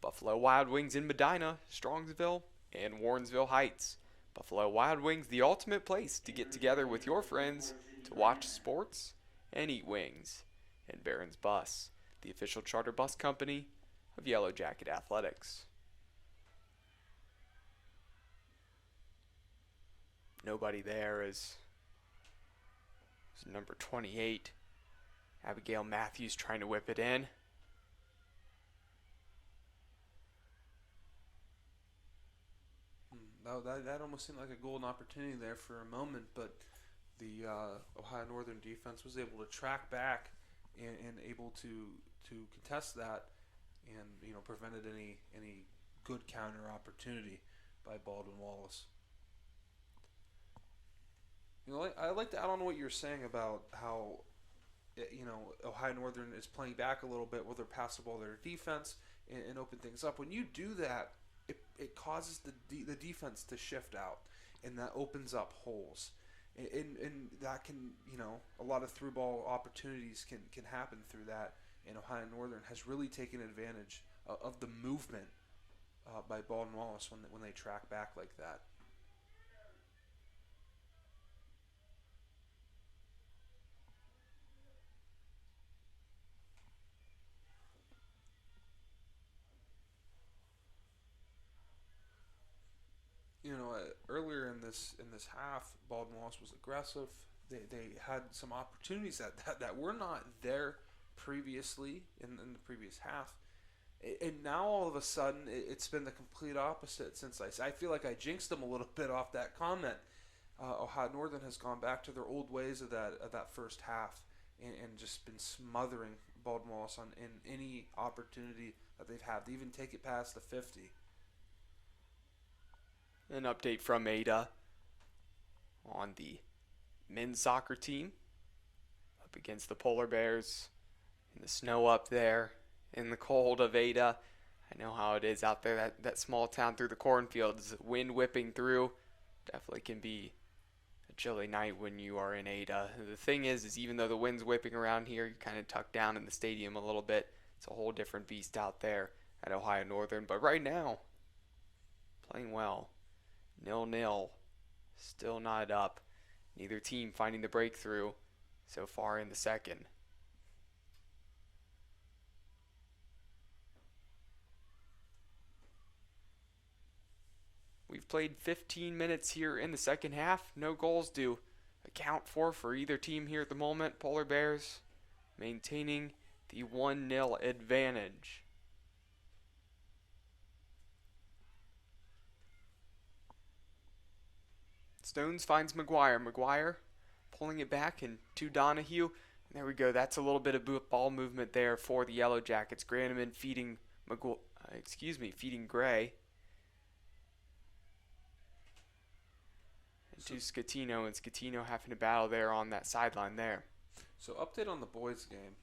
Buffalo Wild Wings in Medina, Strongsville, and Warrensville Heights. Buffalo Wild Wings, the ultimate place to get together with your friends to watch sports and eat wings. And Barron's Bus, the official charter bus company of Yellow Jacket Athletics. Nobody there is number 28, Abigail Matthews, trying to whip it in. That almost seemed like a golden opportunity there for a moment, but the Ohio Northern defense was able to track back and able to contest that, and you know, prevented any good counter opportunity by Baldwin Wallace. You know, I'd like to add on what you're saying about how, you know, Ohio Northern is playing back a little bit with their pass the ball to their defense and open things up. When you do that, it causes the defense to shift out, and that opens up holes. And that can, you know, a lot of through ball opportunities can happen through that. And Ohio Northern has really taken advantage of the movement by Baldwin Wallace when they track back like that. You know, earlier in this half, Baldwin Wallace was aggressive. They had some opportunities that were not there previously in the previous half, and now all of a sudden it's been the complete opposite. Since I feel like I jinxed them a little bit off that comment. Ohio Northern has gone back to their old ways of that first half, and just been smothering Baldwin Wallace in any opportunity that they've had to even take it past the 50. An update from Ada on the men's soccer team up against the Polar Bears in the snow up there in the cold of Ada. I know how it is out there, that small town through the cornfields. Wind whipping through. Definitely can be a chilly night when you are in Ada. The thing is even though the wind's whipping around here, you're kind of tucked down in the stadium a little bit. It's a whole different beast out there at Ohio Northern. But right now, playing well. 0-0. Still not up. Neither team finding the breakthrough so far in the second. We've played 15 minutes here in the second half. No goals to account for either team here at the moment. Polar Bears maintaining the 1-0 advantage. Stones finds McGuire. McGuire pulling it back into Donahue. And there we go. That's a little bit of ball movement there for the Yellow Jackets. Granneman feeding Gray. To Scatino, and Scatino having to battle there on that sideline there. So update on the boys game.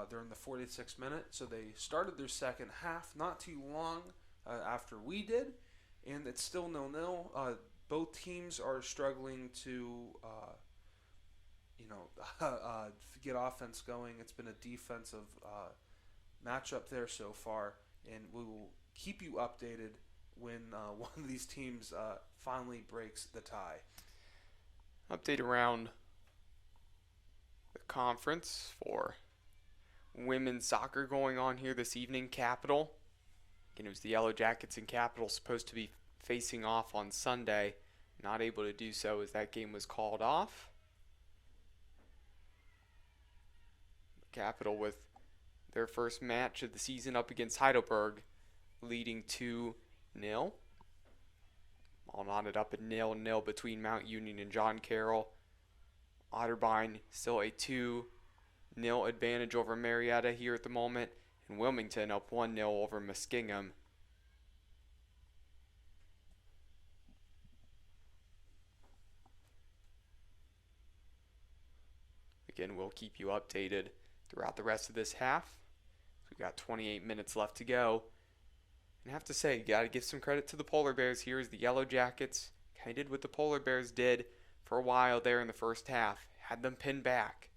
They're in the 46th minute, so they started their second half not too long after we did, and it's still 0-0. Both teams are struggling to, get offense going. It's been a defensive matchup there so far, and we will keep you updated when one of these teams finally breaks the tie. Update around the conference for women's soccer going on here this evening. Capital. Again, it was the Yellow Jackets and Capital supposed to be facing off on Sunday. Not able to do so as that game was called off. Capital with their first match of the season up against Heidelberg, leading 2-0. All knotted up at 0-0 between Mount Union and John Carroll. Otterbein still a 2-0 advantage over Marietta here at the moment. And Wilmington up 1-0 over Muskingum. Again, we'll keep you updated throughout the rest of this half. We've got 28 minutes left to go. And I have to say, you got to give some credit to the Polar Bears here as the Yellow Jackets kind of did what the Polar Bears did for a while there in the first half. Had them pinned back,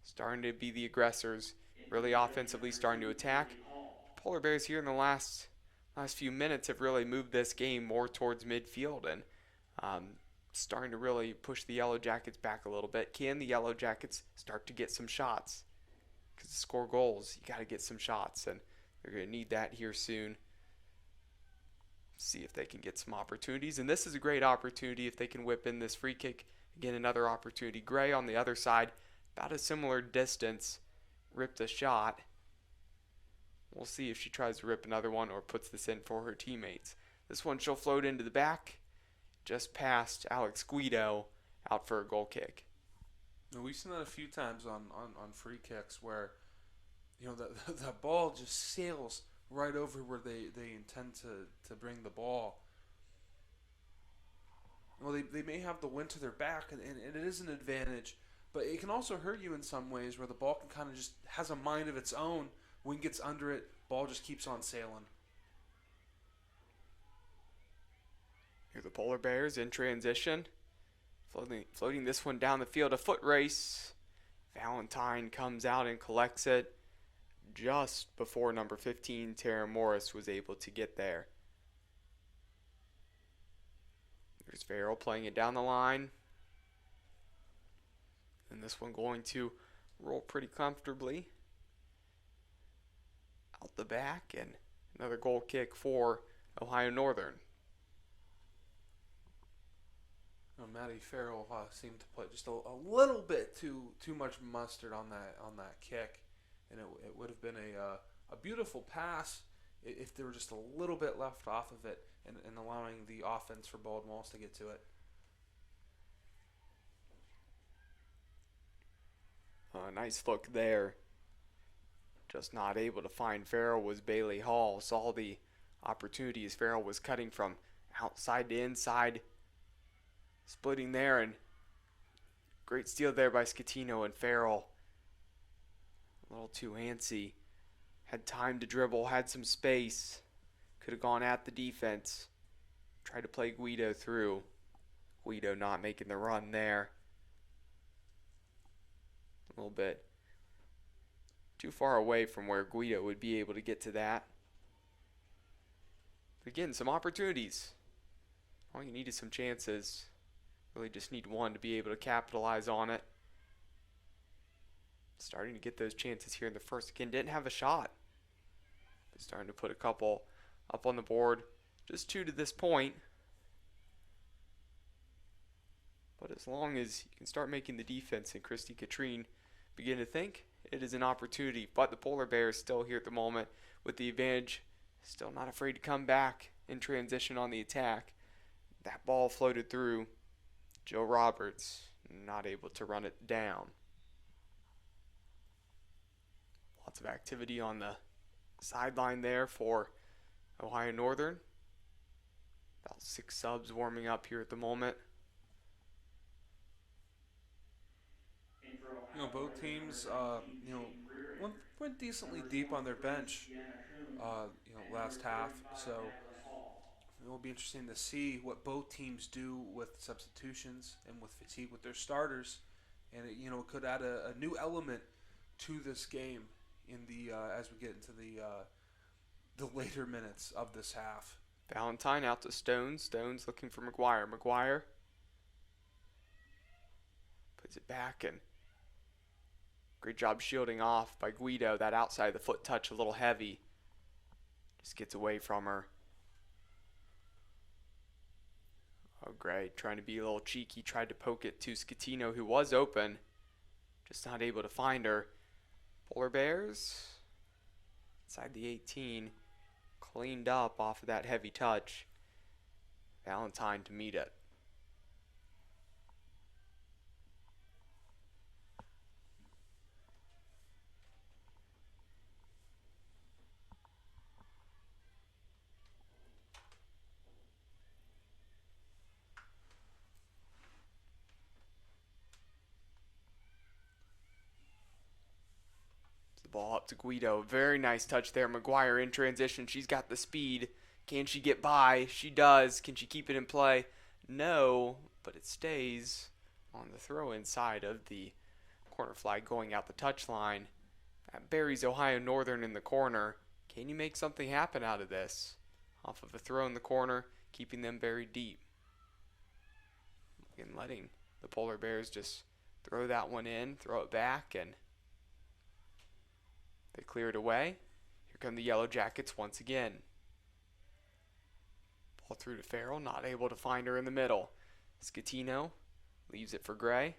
starting to be the aggressors, really offensively starting to attack. The Polar Bears here in the last few minutes have really moved this game more towards midfield and starting to really push the Yellow Jackets back a little bit. Can the Yellow Jackets start to get some shots? Because to score goals, you got to get some shots, and they're going to need that here soon. See if they can get some opportunities, and this is a great opportunity if they can whip in this free kick. Again, another opportunity. Gray on the other side, about a similar distance, ripped a shot. We'll see if she tries to rip another one or puts this in for her teammates. This one she'll float into the back, just past Alex Guido, out for a goal kick. Now, we've seen that a few times on free kicks where, the ball just sails right over where they intend to bring the ball. Well, they may have the wind to their back, and it is an advantage, but it can also hurt you in some ways where the ball can kind of just has a mind of its own. Wind gets under it, ball just keeps on sailing. Here the Polar Bears in transition. Floating this one down the field. A foot race. Valentine comes out and collects it just before number 15, Tara Morris, was able to get there. There's Farrell playing it down the line. And this one going to roll pretty comfortably out the back. And another goal kick for Ohio Northern. Maddie Farrell seemed to put just a little bit too much mustard on that kick, and it would have been a beautiful pass if there were just a little bit left off of it and allowing the offense for Baldwin Wallace to get to it. Nice look there. Just not able to find Farrell was Bailey Hall. Saw the opportunities. Farrell was cutting from outside to inside. Splitting there, and great steal there by Scatino, and Farrell a little too antsy. Had time to dribble, had some space. Could have gone at the defense. Tried to play Guido through. Guido not making the run there. A little bit too far away from where Guido would be able to get to that. But again, some opportunities. All you need is some chances. Really just need one to be able to capitalize on it. Starting to get those chances here in the first. Again, didn't have a shot. But starting to put a couple up on the board. Just 2 to this point. But as long as you can start making the defense and Christy Katrine begin to think, it is an opportunity. But the Polar Bears still here at the moment with the advantage. Still not afraid to come back in transition on the attack. That ball floated through. Joe Roberts not able to run it down. Lots of activity on the sideline there for Ohio Northern. About 6 subs warming up here at the moment. Both teams, went decently deep on their bench, last half. So it will be interesting to see what both teams do with substitutions and with fatigue with their starters, and it could add a new element to this game in the as we get into the later minutes of this half. Valentine out to Stones. Stones looking for McGuire. McGuire puts it back, and great job shielding off by Guido. That outside of the foot touch a little heavy. Just gets away from her. Oh, great. Trying to be a little cheeky. Tried to poke it to Scatino, who was open. Just not able to find her. Polar Bears inside the 18. Cleaned up off of that heavy touch. Valentine to meet it. Ball up to Guido. Very nice touch there. McGuire in transition. She's got the speed. Can she get by? She does. Can she keep it in play? No, but it stays on the throw inside of the corner flag going out the touchline. That buries Ohio Northern in the corner. Can you make something happen out of this? Off of a throw in the corner, keeping them buried deep. And letting the Polar Bears just throw that one in, throw it back, and they clear it away. Here come the Yellow Jackets once again. Ball through to Farrell, not able to find her in the middle. Scatino leaves it for Gray.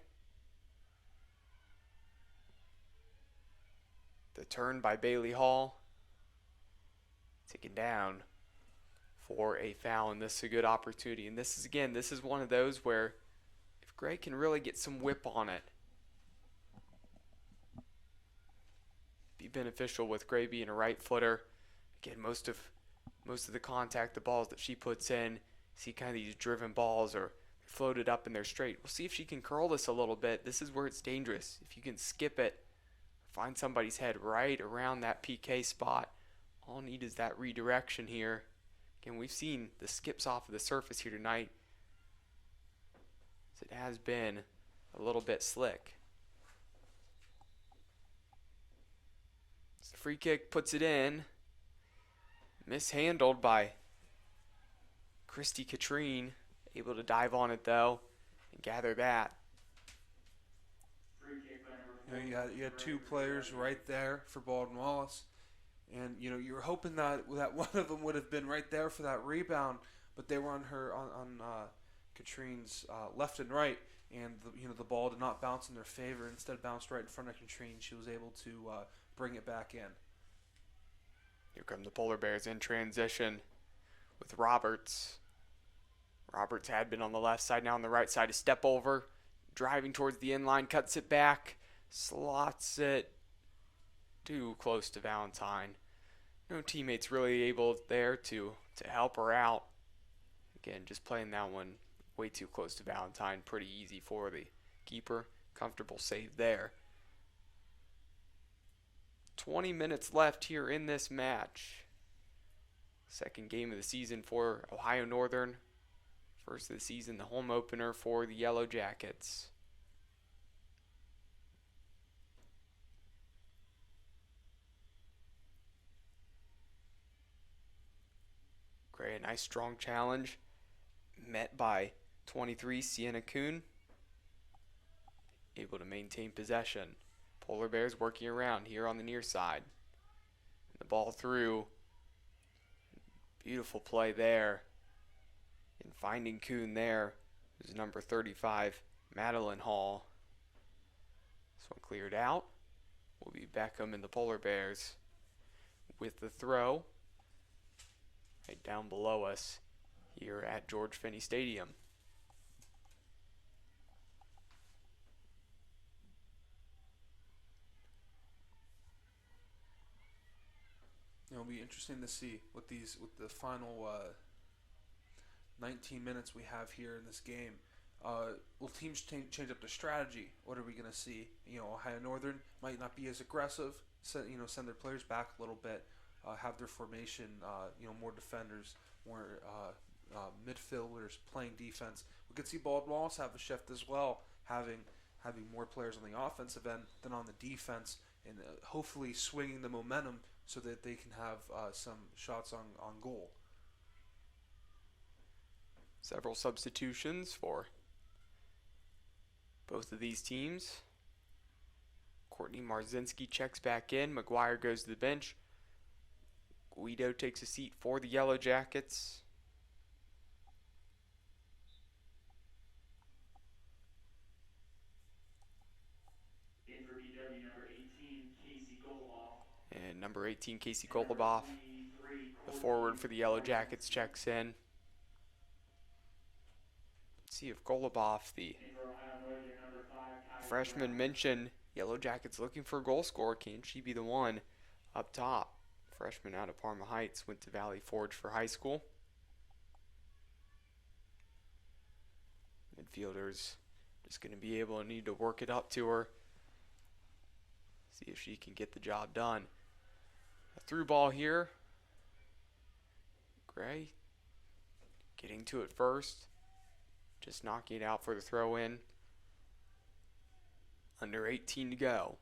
The turn by Bailey Hall. Taken down for a foul, and this is a good opportunity. And this is one of those where if Gray can really get some whip on it, be beneficial with Gray being a right footer. Again, most of the contact, the balls that she puts in, see kind of these driven balls or floated up and they're straight. We'll see if she can curl this a little bit. This is where it's dangerous. If you can skip it, find somebody's head right around that PK spot. All need is that redirection here. Again, we've seen the skips off of the surface here tonight. It has been a little bit slick. The free kick puts it in. Mishandled by Christy Katrine. Able to dive on it though and gather that. You had 2 players right there for Baldwin Wallace. And you were hoping that one of them would have been right there for that rebound, but they were on Katrine's left and right, and the ball did not bounce in their favor. Instead, bounced right in front of Katrine. She was able to bring it back in. Here come the Polar Bears in transition with Roberts. Roberts had been on the left side, now on the right side. A step over, driving towards the end line, cuts it back, slots it too close to Valentine. No teammates really able there to help her out. Again, just playing that one way too close to Valentine. Pretty easy for the keeper. Comfortable save there. 20 minutes left here in this match. Second game of the season for Ohio Northern. First of the season, the home opener for the Yellow Jackets. Great, nice strong challenge. Met by 23, Sienna Kuhn. Able to maintain possession. Polar Bears working around here on the near side. The ball through. Beautiful play there. And finding Kuhn there is number 35, Madeline Hall. This one cleared out. Will be Beckham and the Polar Bears with the throw. Right down below us here at George Finnie Stadium. It'll be interesting to see with the final 19 minutes we have here in this game. Will teams change up their strategy? What are we going to see? Ohio Northern might not be as aggressive. Send their players back a little bit. Have their formation. More defenders, more midfielders playing defense. We could see Baldwin Wallace have a shift as well, having more players on the offensive end than on the defense, and hopefully swinging the momentum so that they can have some shots on goal. Several substitutions for both of these teams. Courtney Marzinski checks back in. McGuire goes to the bench. Guido takes a seat for the Yellow Jackets. In for BW, number 18, Casey Goloboff. And number 18, Casey Goloboff, the forward for the Yellow Jackets, checks in. Let's see if Goloboff, the freshman mentioned, Yellow Jackets looking for a goal scorer. Can she be the one up top? Freshman out of Parma Heights, went to Valley Forge for high school. Midfielders just going to be able to need to work it up to her. See if she can get the job done. A through ball here. Gray getting to it first. Just knocking it out for the throw in. Under 18 to go.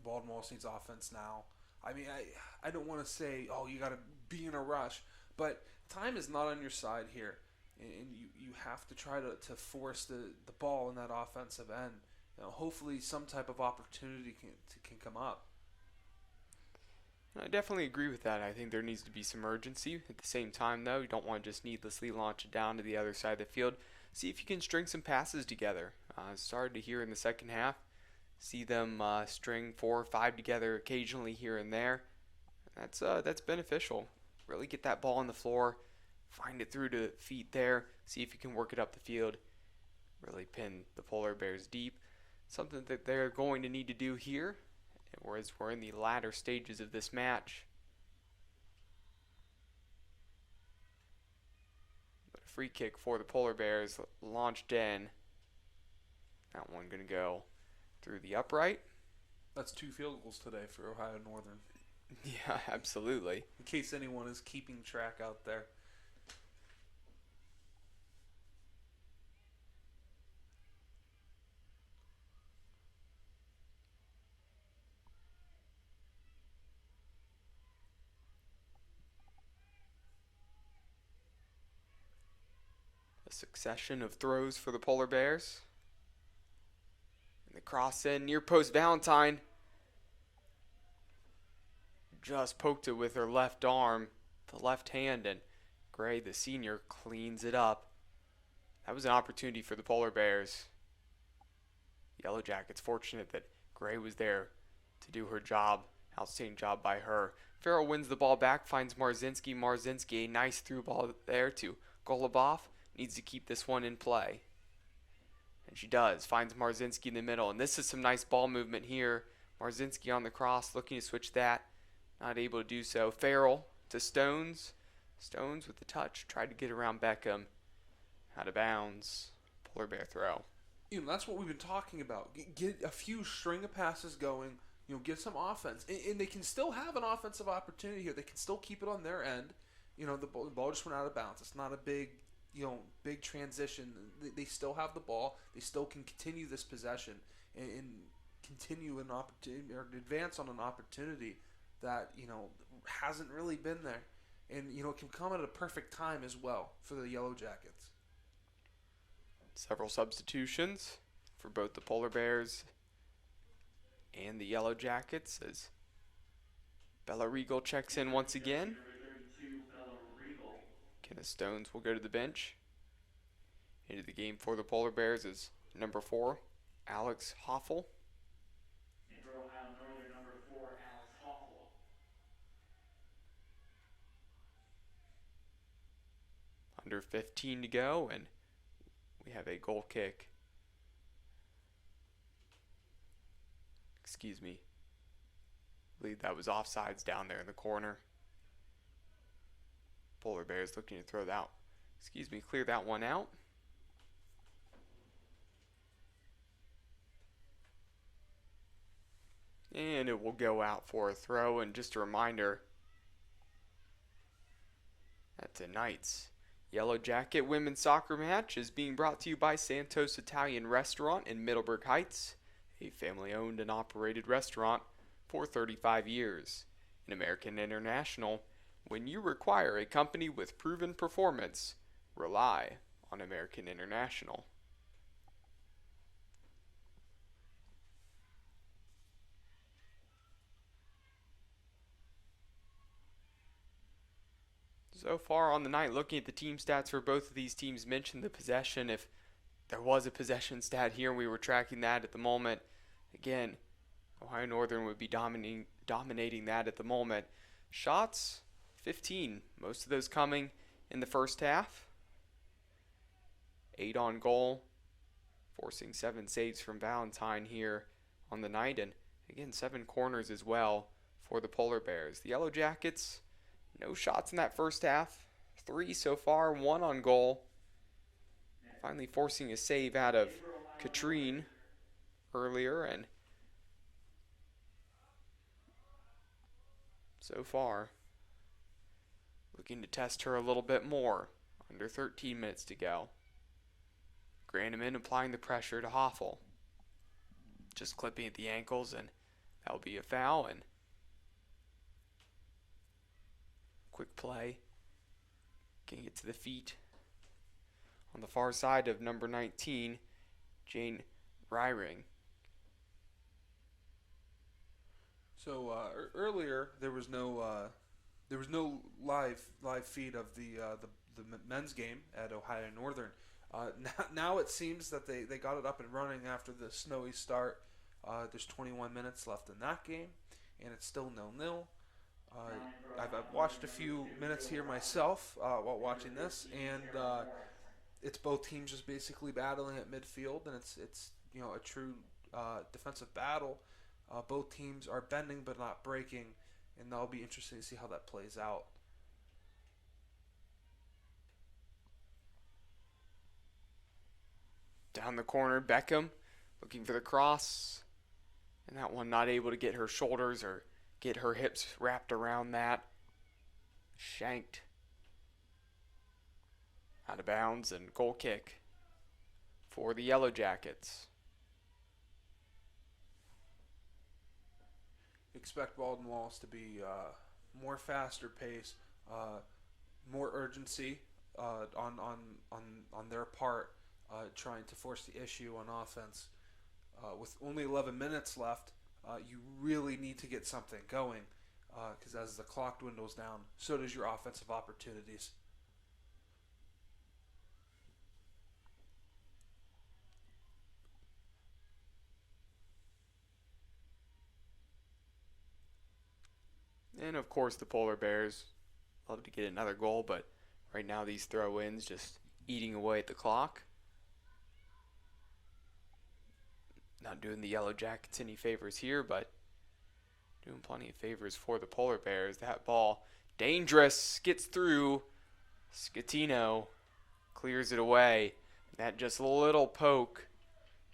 Baldwin Wallace needs offense now. I mean, I don't want to say, oh, you got to be in a rush, but time is not on your side here, and you have to try to force the ball in that offensive end. Hopefully some type of opportunity can come up. I definitely agree with that. I think there needs to be some urgency. At the same time, though, you don't want to just needlessly launch it down to the other side of the field. See if you can string some passes together. Started to hear in the second half. See them string 4 or 5 together occasionally here and there. That's beneficial. Really get that ball on the floor, find it through to feet there, see if you can work it up the field. Really pin the Polar Bears deep. Something that they're going to need to do here, whereas we're in the latter stages of this match. But a free kick for the Polar Bears launched in. That one going to go through the upright. That's 2 field goals today for Ohio Northern. Yeah, absolutely. In case anyone is keeping track out there. A succession of throws for the Polar Bears. The cross in near post. Valentine just poked it with her left arm, the left hand, and Gray, the senior, cleans it up. That was an opportunity for the Polar Bears. Yellow Jackets fortunate that Gray was there to do her job. Outstanding job by her. Farrell wins the ball back, finds Marzinski. Marzinski, a nice through ball there to Goluboff. Needs to keep this one in play. And she does. Finds Marzinski in the middle. And this is some nice ball movement here. Marzinski on the cross, looking to switch that. Not able to do so. Farrell to Stones. Stones with the touch. Tried to get around Beckham. Out of bounds. Polar Bear throw. That's what we've been talking about. Get a few string of passes going. Get some offense, and they can still have an offensive opportunity here. They can still keep it on their end. The ball just went out of bounds. It's not a big transition. They still have the ball. They still can continue this possession and continue an opportunity or advance on an opportunity that hasn't really been there, and it can come at a perfect time as well for the Yellow Jackets. Several substitutions for both the Polar Bears and the Yellow Jackets as Bella Regal checks in once again. Kenneth Stones will go to the bench. Into the game for the Polar Bears is number 4, Alex Hoffel. And for Ohio Northern, number 4, Alex Hoffel. Under 15 to go, and we have a goal kick. Excuse me. I believe that was offsides down there in the corner. Polar Bears looking to clear that one out. And it will go out for a throw. And just a reminder that tonight's Yellow Jacket women's soccer match is being brought to you by Santos Italian Restaurant in Middleburg Heights, a family-owned and operated restaurant for 35 years. In American International, when you require a company with proven performance, rely on American International. So far on the night, looking at the team stats for both of these teams, mentioned the possession. If there was a possession stat here, we were tracking that at the moment. Again, Ohio Northern would be dominating that at the moment. Shots, 15. Most of those coming in the first half. 8 on goal, forcing 7 saves from Valentine here on the night. And again, 7 corners as well for the Polar Bears. The Yellow Jackets, no shots in that first half. 3 so far, 1 on goal. Finally forcing a save out of Katrine earlier, and so far looking to test her a little bit more. Under 13 minutes to go. Grandeman applying the pressure to Hoffel. Just clipping at the ankles, and that'll be a foul. And quick play. Getting it to the feet. On the far side of number 19, Jane Ryring. So earlier there was no live feed of the men's game at Ohio Northern. Now it seems that they got it up and running after the snowy start. There's 21 minutes left in that game, and it's still 0-0. I've watched a few minutes here myself while watching this, and it's both teams just basically battling at midfield, and it's a true defensive battle. Both teams are bending but not breaking, and that'll be interesting to see how that plays out. Down the corner, Beckham looking for the cross, and that one not able to get her shoulders or get her hips wrapped around that. Shanked out of bounds, and goal kick for the Yellow Jackets. Expect Baldwin Wallace to be more faster pace, more urgency on their part, trying to force the issue on offense. With only 11 minutes left, you really need to get something going, because as the clock dwindles down, so does your offensive opportunities. And of course the Polar Bears love to get another goal, but right now these throw-ins just eating away at the clock. Not doing the Yellow Jackets any favors here, but doing plenty of favors for the Polar Bears. That ball, dangerous, gets through. Scatino clears it away. That just little poke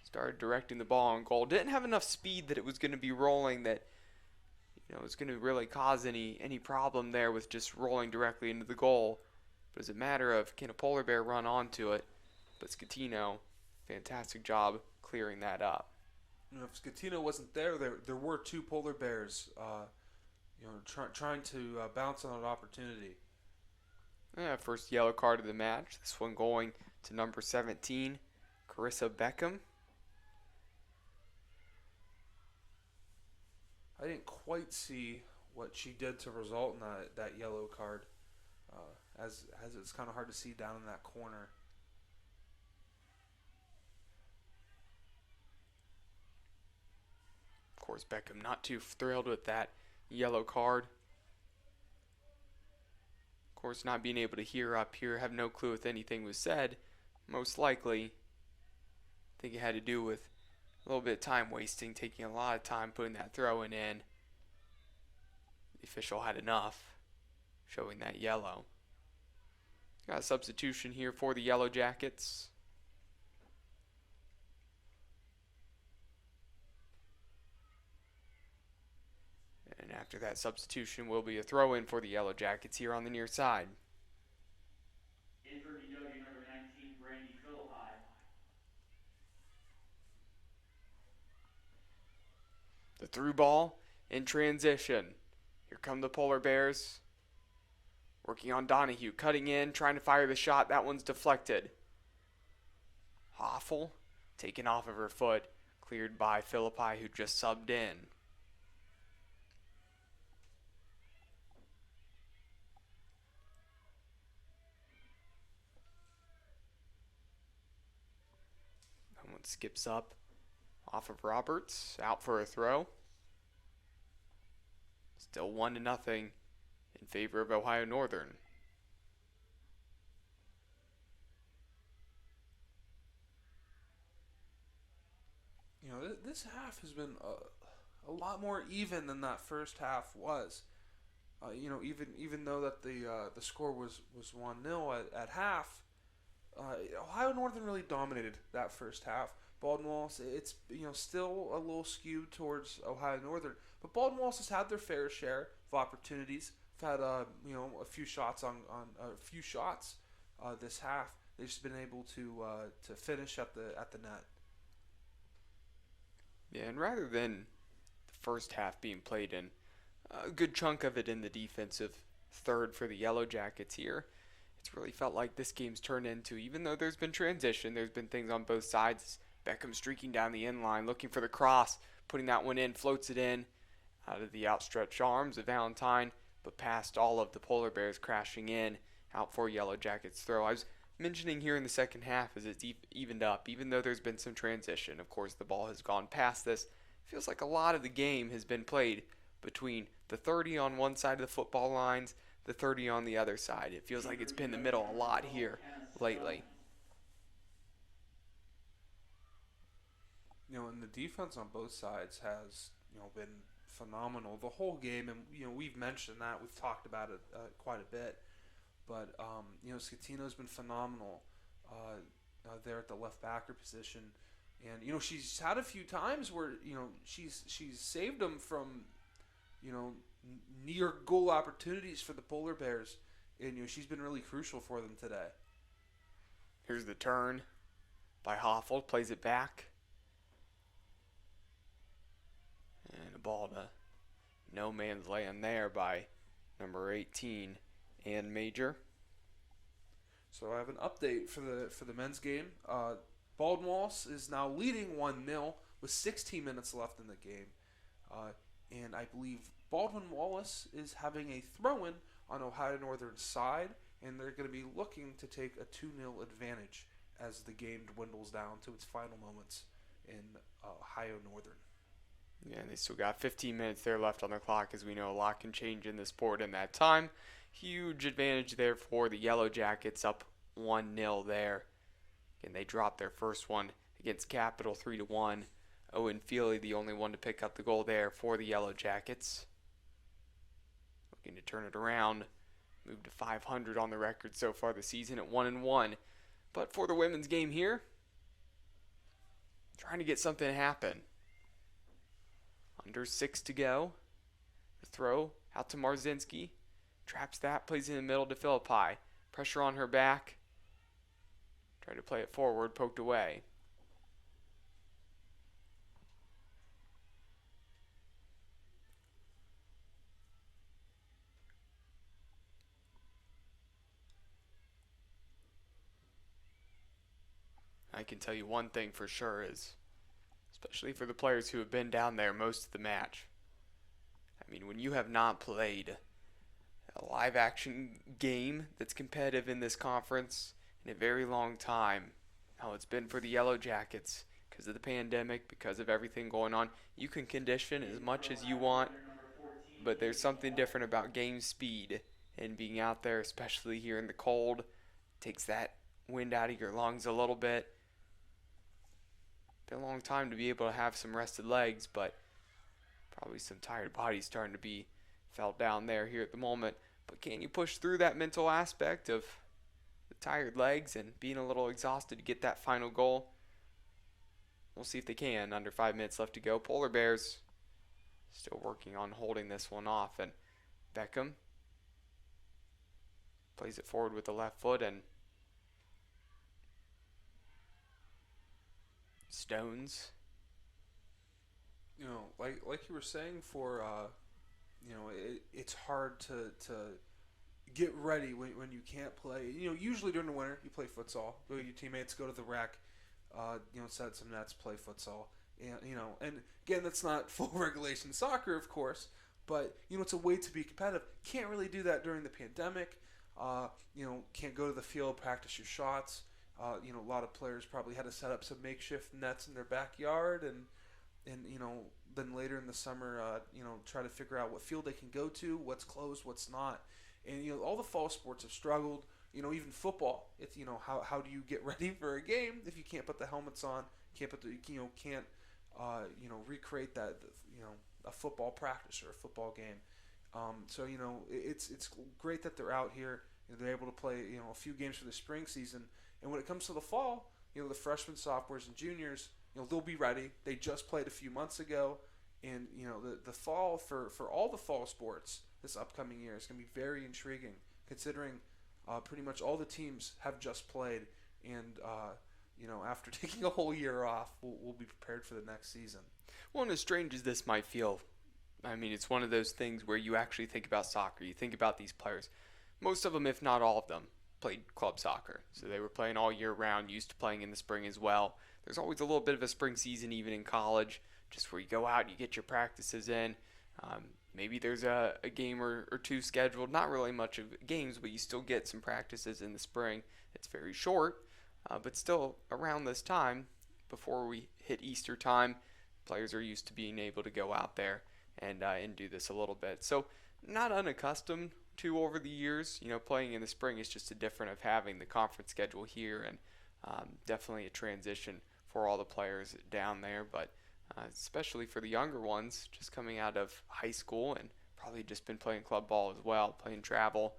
started directing the ball on goal. Didn't have enough speed that it was going to be rolling, that it was going to really cause any problem there with just rolling directly into the goal. But it's a matter of, can a polar bear run onto it? But Scatino, fantastic job clearing that up. If Scatino wasn't there were two polar bears, trying to bounce on an opportunity. Yeah, first yellow card of the match. This one going to number 17, Carissa Beckham. I didn't quite see what she did to result in that yellow card, as it's kind of hard to see down in that corner. Of course, Beckham not too thrilled with that yellow card. Of course, not being able to hear up here, have no clue if anything was said. Most likely, I think it had to do with a little bit of time wasting, taking a lot of time putting that throw in. The official had enough, showing that yellow. Got a substitution here for the Yellow Jackets. And after that substitution will be a throw-in for the Yellow Jackets here on the near side. In for DW number 19, Brandy Philippi. The through ball in transition. Here come the Polar Bears. Working on Donahue, cutting in, trying to fire the shot. That one's deflected. Hoffel taken off of her foot. Cleared by Philippi, who just subbed in. That one skips up off of Roberts. Out for a throw. Still 1-0 in favor of Ohio Northern. This half has been a lot more even than that first half was. Even though that the score was 1-0 at half, Ohio Northern really dominated that first half. Baldwin Wallace, it's still a little skewed towards Ohio Northern, but Baldwin Wallace has had their fair share of opportunities. They've had a few shots on a few shots this half. They've just been able to finish at the net. Yeah, and rather than the first half being played in, a good chunk of it in the defensive third for the Yellow Jackets here, it's really felt like this game's turned into, even though there's been transition, there's been things on both sides. Beckham streaking down the end line, looking for the cross, putting that one in, floats it in out of the outstretched arms of Valentine, but past all of the Polar Bears, crashing in, out for Yellow Jackets throw. I was mentioning here in the second half as it's evened up, even though there's been some transition. Of course, the ball has gone past this. Feels like a lot of the game has been played between the 30 on one side of the football lines, the 30 on the other side. It feels like it's been the middle a lot here lately. And the defense on both sides has been phenomenal the whole game, and we've mentioned that, we've talked about it quite a bit. But Scatino's been phenomenal there at the left backer position, and she's had a few times where she's saved them from near goal opportunities for the Polar Bears, and she's been really crucial for them today. Here's the turn by Hoffel, plays it back, and a ball to no man's land there by number 18. And Major. So I have an update for the men's game. Baldwin Wallace is now leading 1-0 with 16 minutes left in the game. And I believe Baldwin Wallace is having a throw-in on Ohio Northern's side, and they're going to be looking to take a 2-0 advantage as the game dwindles down to its final moments in Ohio Northern. Yeah, and they still got 15 minutes there left on the clock, as we know a lot can change in this sport in that time. Huge advantage there for the Yellow Jackets, up 1-0 there. And they dropped their first one against Capital 3-1. Owen Feely, the only one to pick up the goal there for the Yellow Jackets. Looking to turn it around. Moved to 500 on the record so far this season at 1-1. But for the women's game here, trying to get something to happen. Under 6 to go. The throw out to Marzinski. Traps that, plays in the middle to Philippi. Pressure on her back. Trying to play it forward, poked away. I can tell you one thing for sure is, especially for the players who have been down there most of the match, I mean, when you have not played a live action game that's competitive in this conference in a very long time, how it's been for the Yellow Jackets because of the pandemic, because of everything going on, you can condition as much as you want, but there's something different about game speed and being out there, especially here in the cold. Takes that wind out of your lungs a little bit. Been a long time to be able to have some rested legs, but probably some tired bodies starting to be felt down there here at the moment. But can you push through that mental aspect of the tired legs and being a little exhausted to get that final goal? We'll see if they can. Under 5 minutes left to go. Polar Bears still working on holding this one off. And Beckham plays it forward with the left foot, and Stones. You know, like you were saying, for it's hard to get ready when you can't play. You know, usually during the winter you play futsal, go to your teammates, go to the rec, set some nets, play futsal. And again, that's not full regulation soccer, of course, but it's a way to be competitive. Can't really do that during the pandemic. Can't go to the field, practice your shots. A lot of players probably had to set up some makeshift nets in their backyard, and then later in the summer, try to figure out what field they can go to, what's closed, what's not. And all the fall sports have struggled. Even football. It's how do you get ready for a game if you can't put the helmets on? Can't recreate that a football practice or a football game. It's great that they're out here. They're able to play a few games for the spring season. And when it comes to the fall, the freshmen, sophomores, and juniors, they'll be ready. They just played a few months ago, and the fall for all the fall sports this upcoming year is going to be very intriguing, considering pretty much all the teams have just played, and after taking a whole year off, we'll be prepared for the next season. Well, and as strange as this might feel, I mean, it's one of those things where you actually think about soccer. You think about these players. Most of them, if not all of them, played club soccer. So they were playing all year round, used to playing in the spring as well. There's always a little bit of a spring season even in college, just where you go out, you get your practices in. Maybe there's a game or two scheduled. Not really much of games, but you still get some practices in the spring. It's very short, but still around this time, before we hit Easter time, players are used to being able to go out there and do this a little bit. So not unaccustomed to over the years. Playing in the spring is just a different of having the conference schedule here, and definitely a transition for all the players down there, but especially for the younger ones just coming out of high school and probably just been playing club ball as well, playing travel,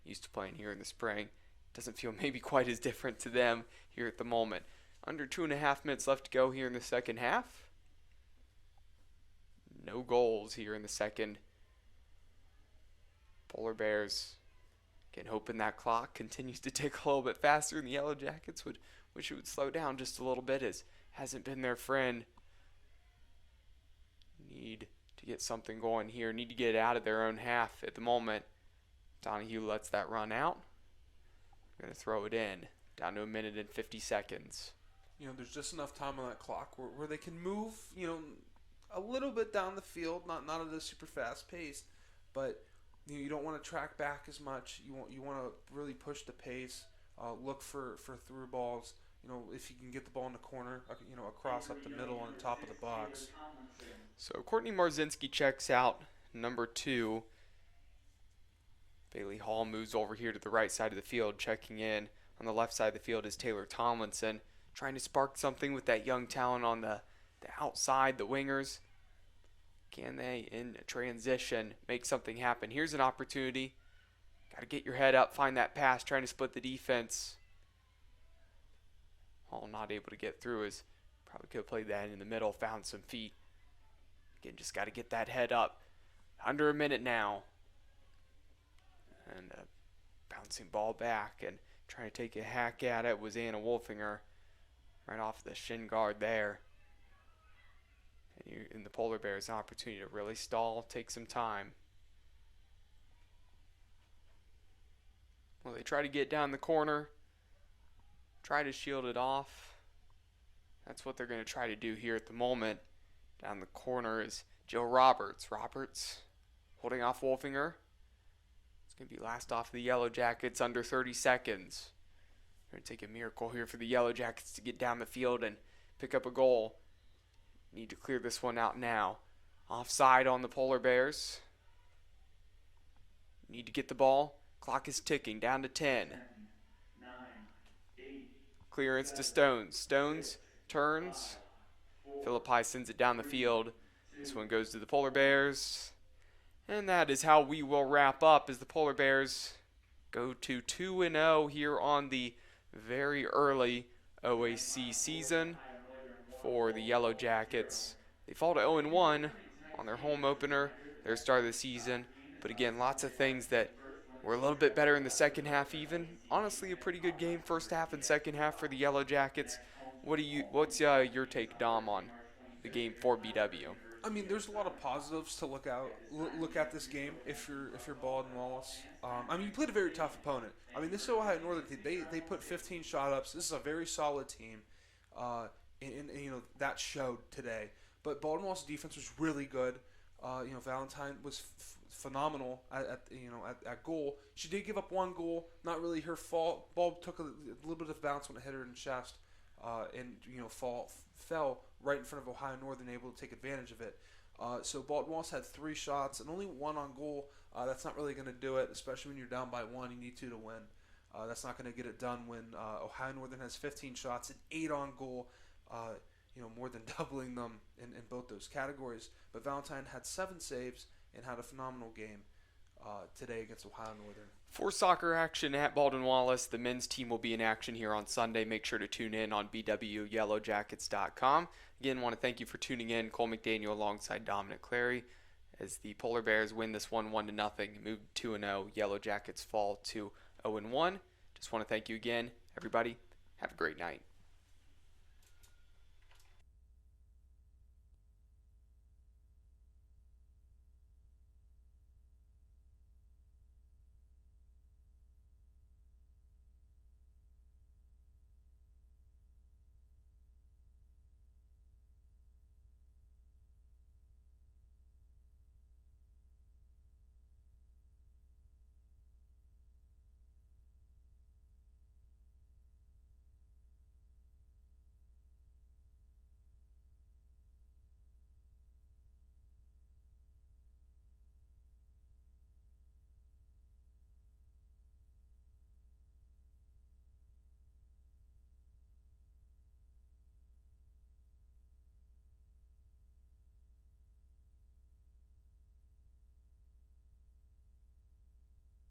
used to playing here in the spring. Doesn't feel maybe quite as different to them here at the moment. Under 2.5 minutes left to go here in the second half. No goals here in the second. Polar Bears, again, hoping that clock continues to tick a little bit faster, and the Yellow Jackets would wish it would slow down just a little bit, as hasn't been their friend. Need to get something going here. Need to get out of their own half at the moment. Donahue lets that run out. Going to throw it in. Down to 1 minute and 50 seconds. There's just enough time on that clock where they can move, a little bit down the field, not at a super fast pace, but you don't want to track back as much. You want to really push the pace. Look for through balls. If you can get the ball in the corner, across up the middle on the top of the box. So Courtney Marzinski checks out, number 2. Bailey Hall moves over here to the right side of the field, checking in. On the left side of the field is Taylor Tomlinson, trying to spark something with that young talent on the outside, the wingers. Can they, in transition, make something happen? Here's an opportunity. Got to get your head up, find that pass, trying to split the defense. All not able to get through, as probably could have played that in the middle, found some feet. Again, just got to get that head up. Under a minute now. And a bouncing ball back and trying to take a hack at it was Anna Wolfinger. Right off the shin guard there. And in the Polar Bears, an opportunity to really stall, take some time. Well, they try to get down the corner, try to shield it off. That's what they're going to try to do here at the moment. Down the corner is Jill Roberts. Roberts holding off Wolfinger. It's going to be last off the Yellow Jackets, under 30 seconds. Going to take a miracle here for the Yellow Jackets to get down the field and pick up a goal. Need to clear this one out now. Offside on the Polar Bears. Need to get the ball. Clock is ticking, down to 10. 9, 8, Clearance to Stones. Stones turns. Philippi sends it down the field. This one goes to the Polar Bears. And that is how we will wrap up, as the Polar Bears go to 2-0 here on the very early OAC season for the Yellow Jackets. They fall to 0-1 on their home opener, their start of the season. But again, lots of things that were a little bit better in the second half even. Honestly, a pretty good game first half and second half for the Yellow Jackets. What's your take, Dom, on the game for BW? I mean, there's a lot of positives to look at this game if you're Baldwin Wallace. I mean, you played a very tough opponent. I mean, this Ohio Northern team, they put 15 shot ups. This is a very solid team, and you know that showed today. But Baldwin Wallace's defense was really good. You know, Valentine was phenomenal at goal. She did give up one goal, not really her fault. Ball took a little bit of bounce when it hit her in the chest, and you know fell right in front of Ohio Northern, able to take advantage of it. So Baldwin Wallace had 3 shots and only 1 on goal. That's not really going to do it, especially when you're down by 1. You need to win. That's not going to get it done when Ohio Northern has 15 shots and 8 on goal. You know, more than doubling them in both those categories. But Valentine had 7 saves and had a phenomenal game today against Ohio Northern. For soccer action at Baldwin Wallace, the men's team will be in action here on Sunday. Make sure to tune in on bwyellowjackets.com. Again, want to thank you for tuning in. Cole McDaniel alongside Dominic Clary as the Polar Bears win this one 1-0, move 2-0. Yellow Jackets fall to 0-1. Just want to thank you again, everybody. Have a great night.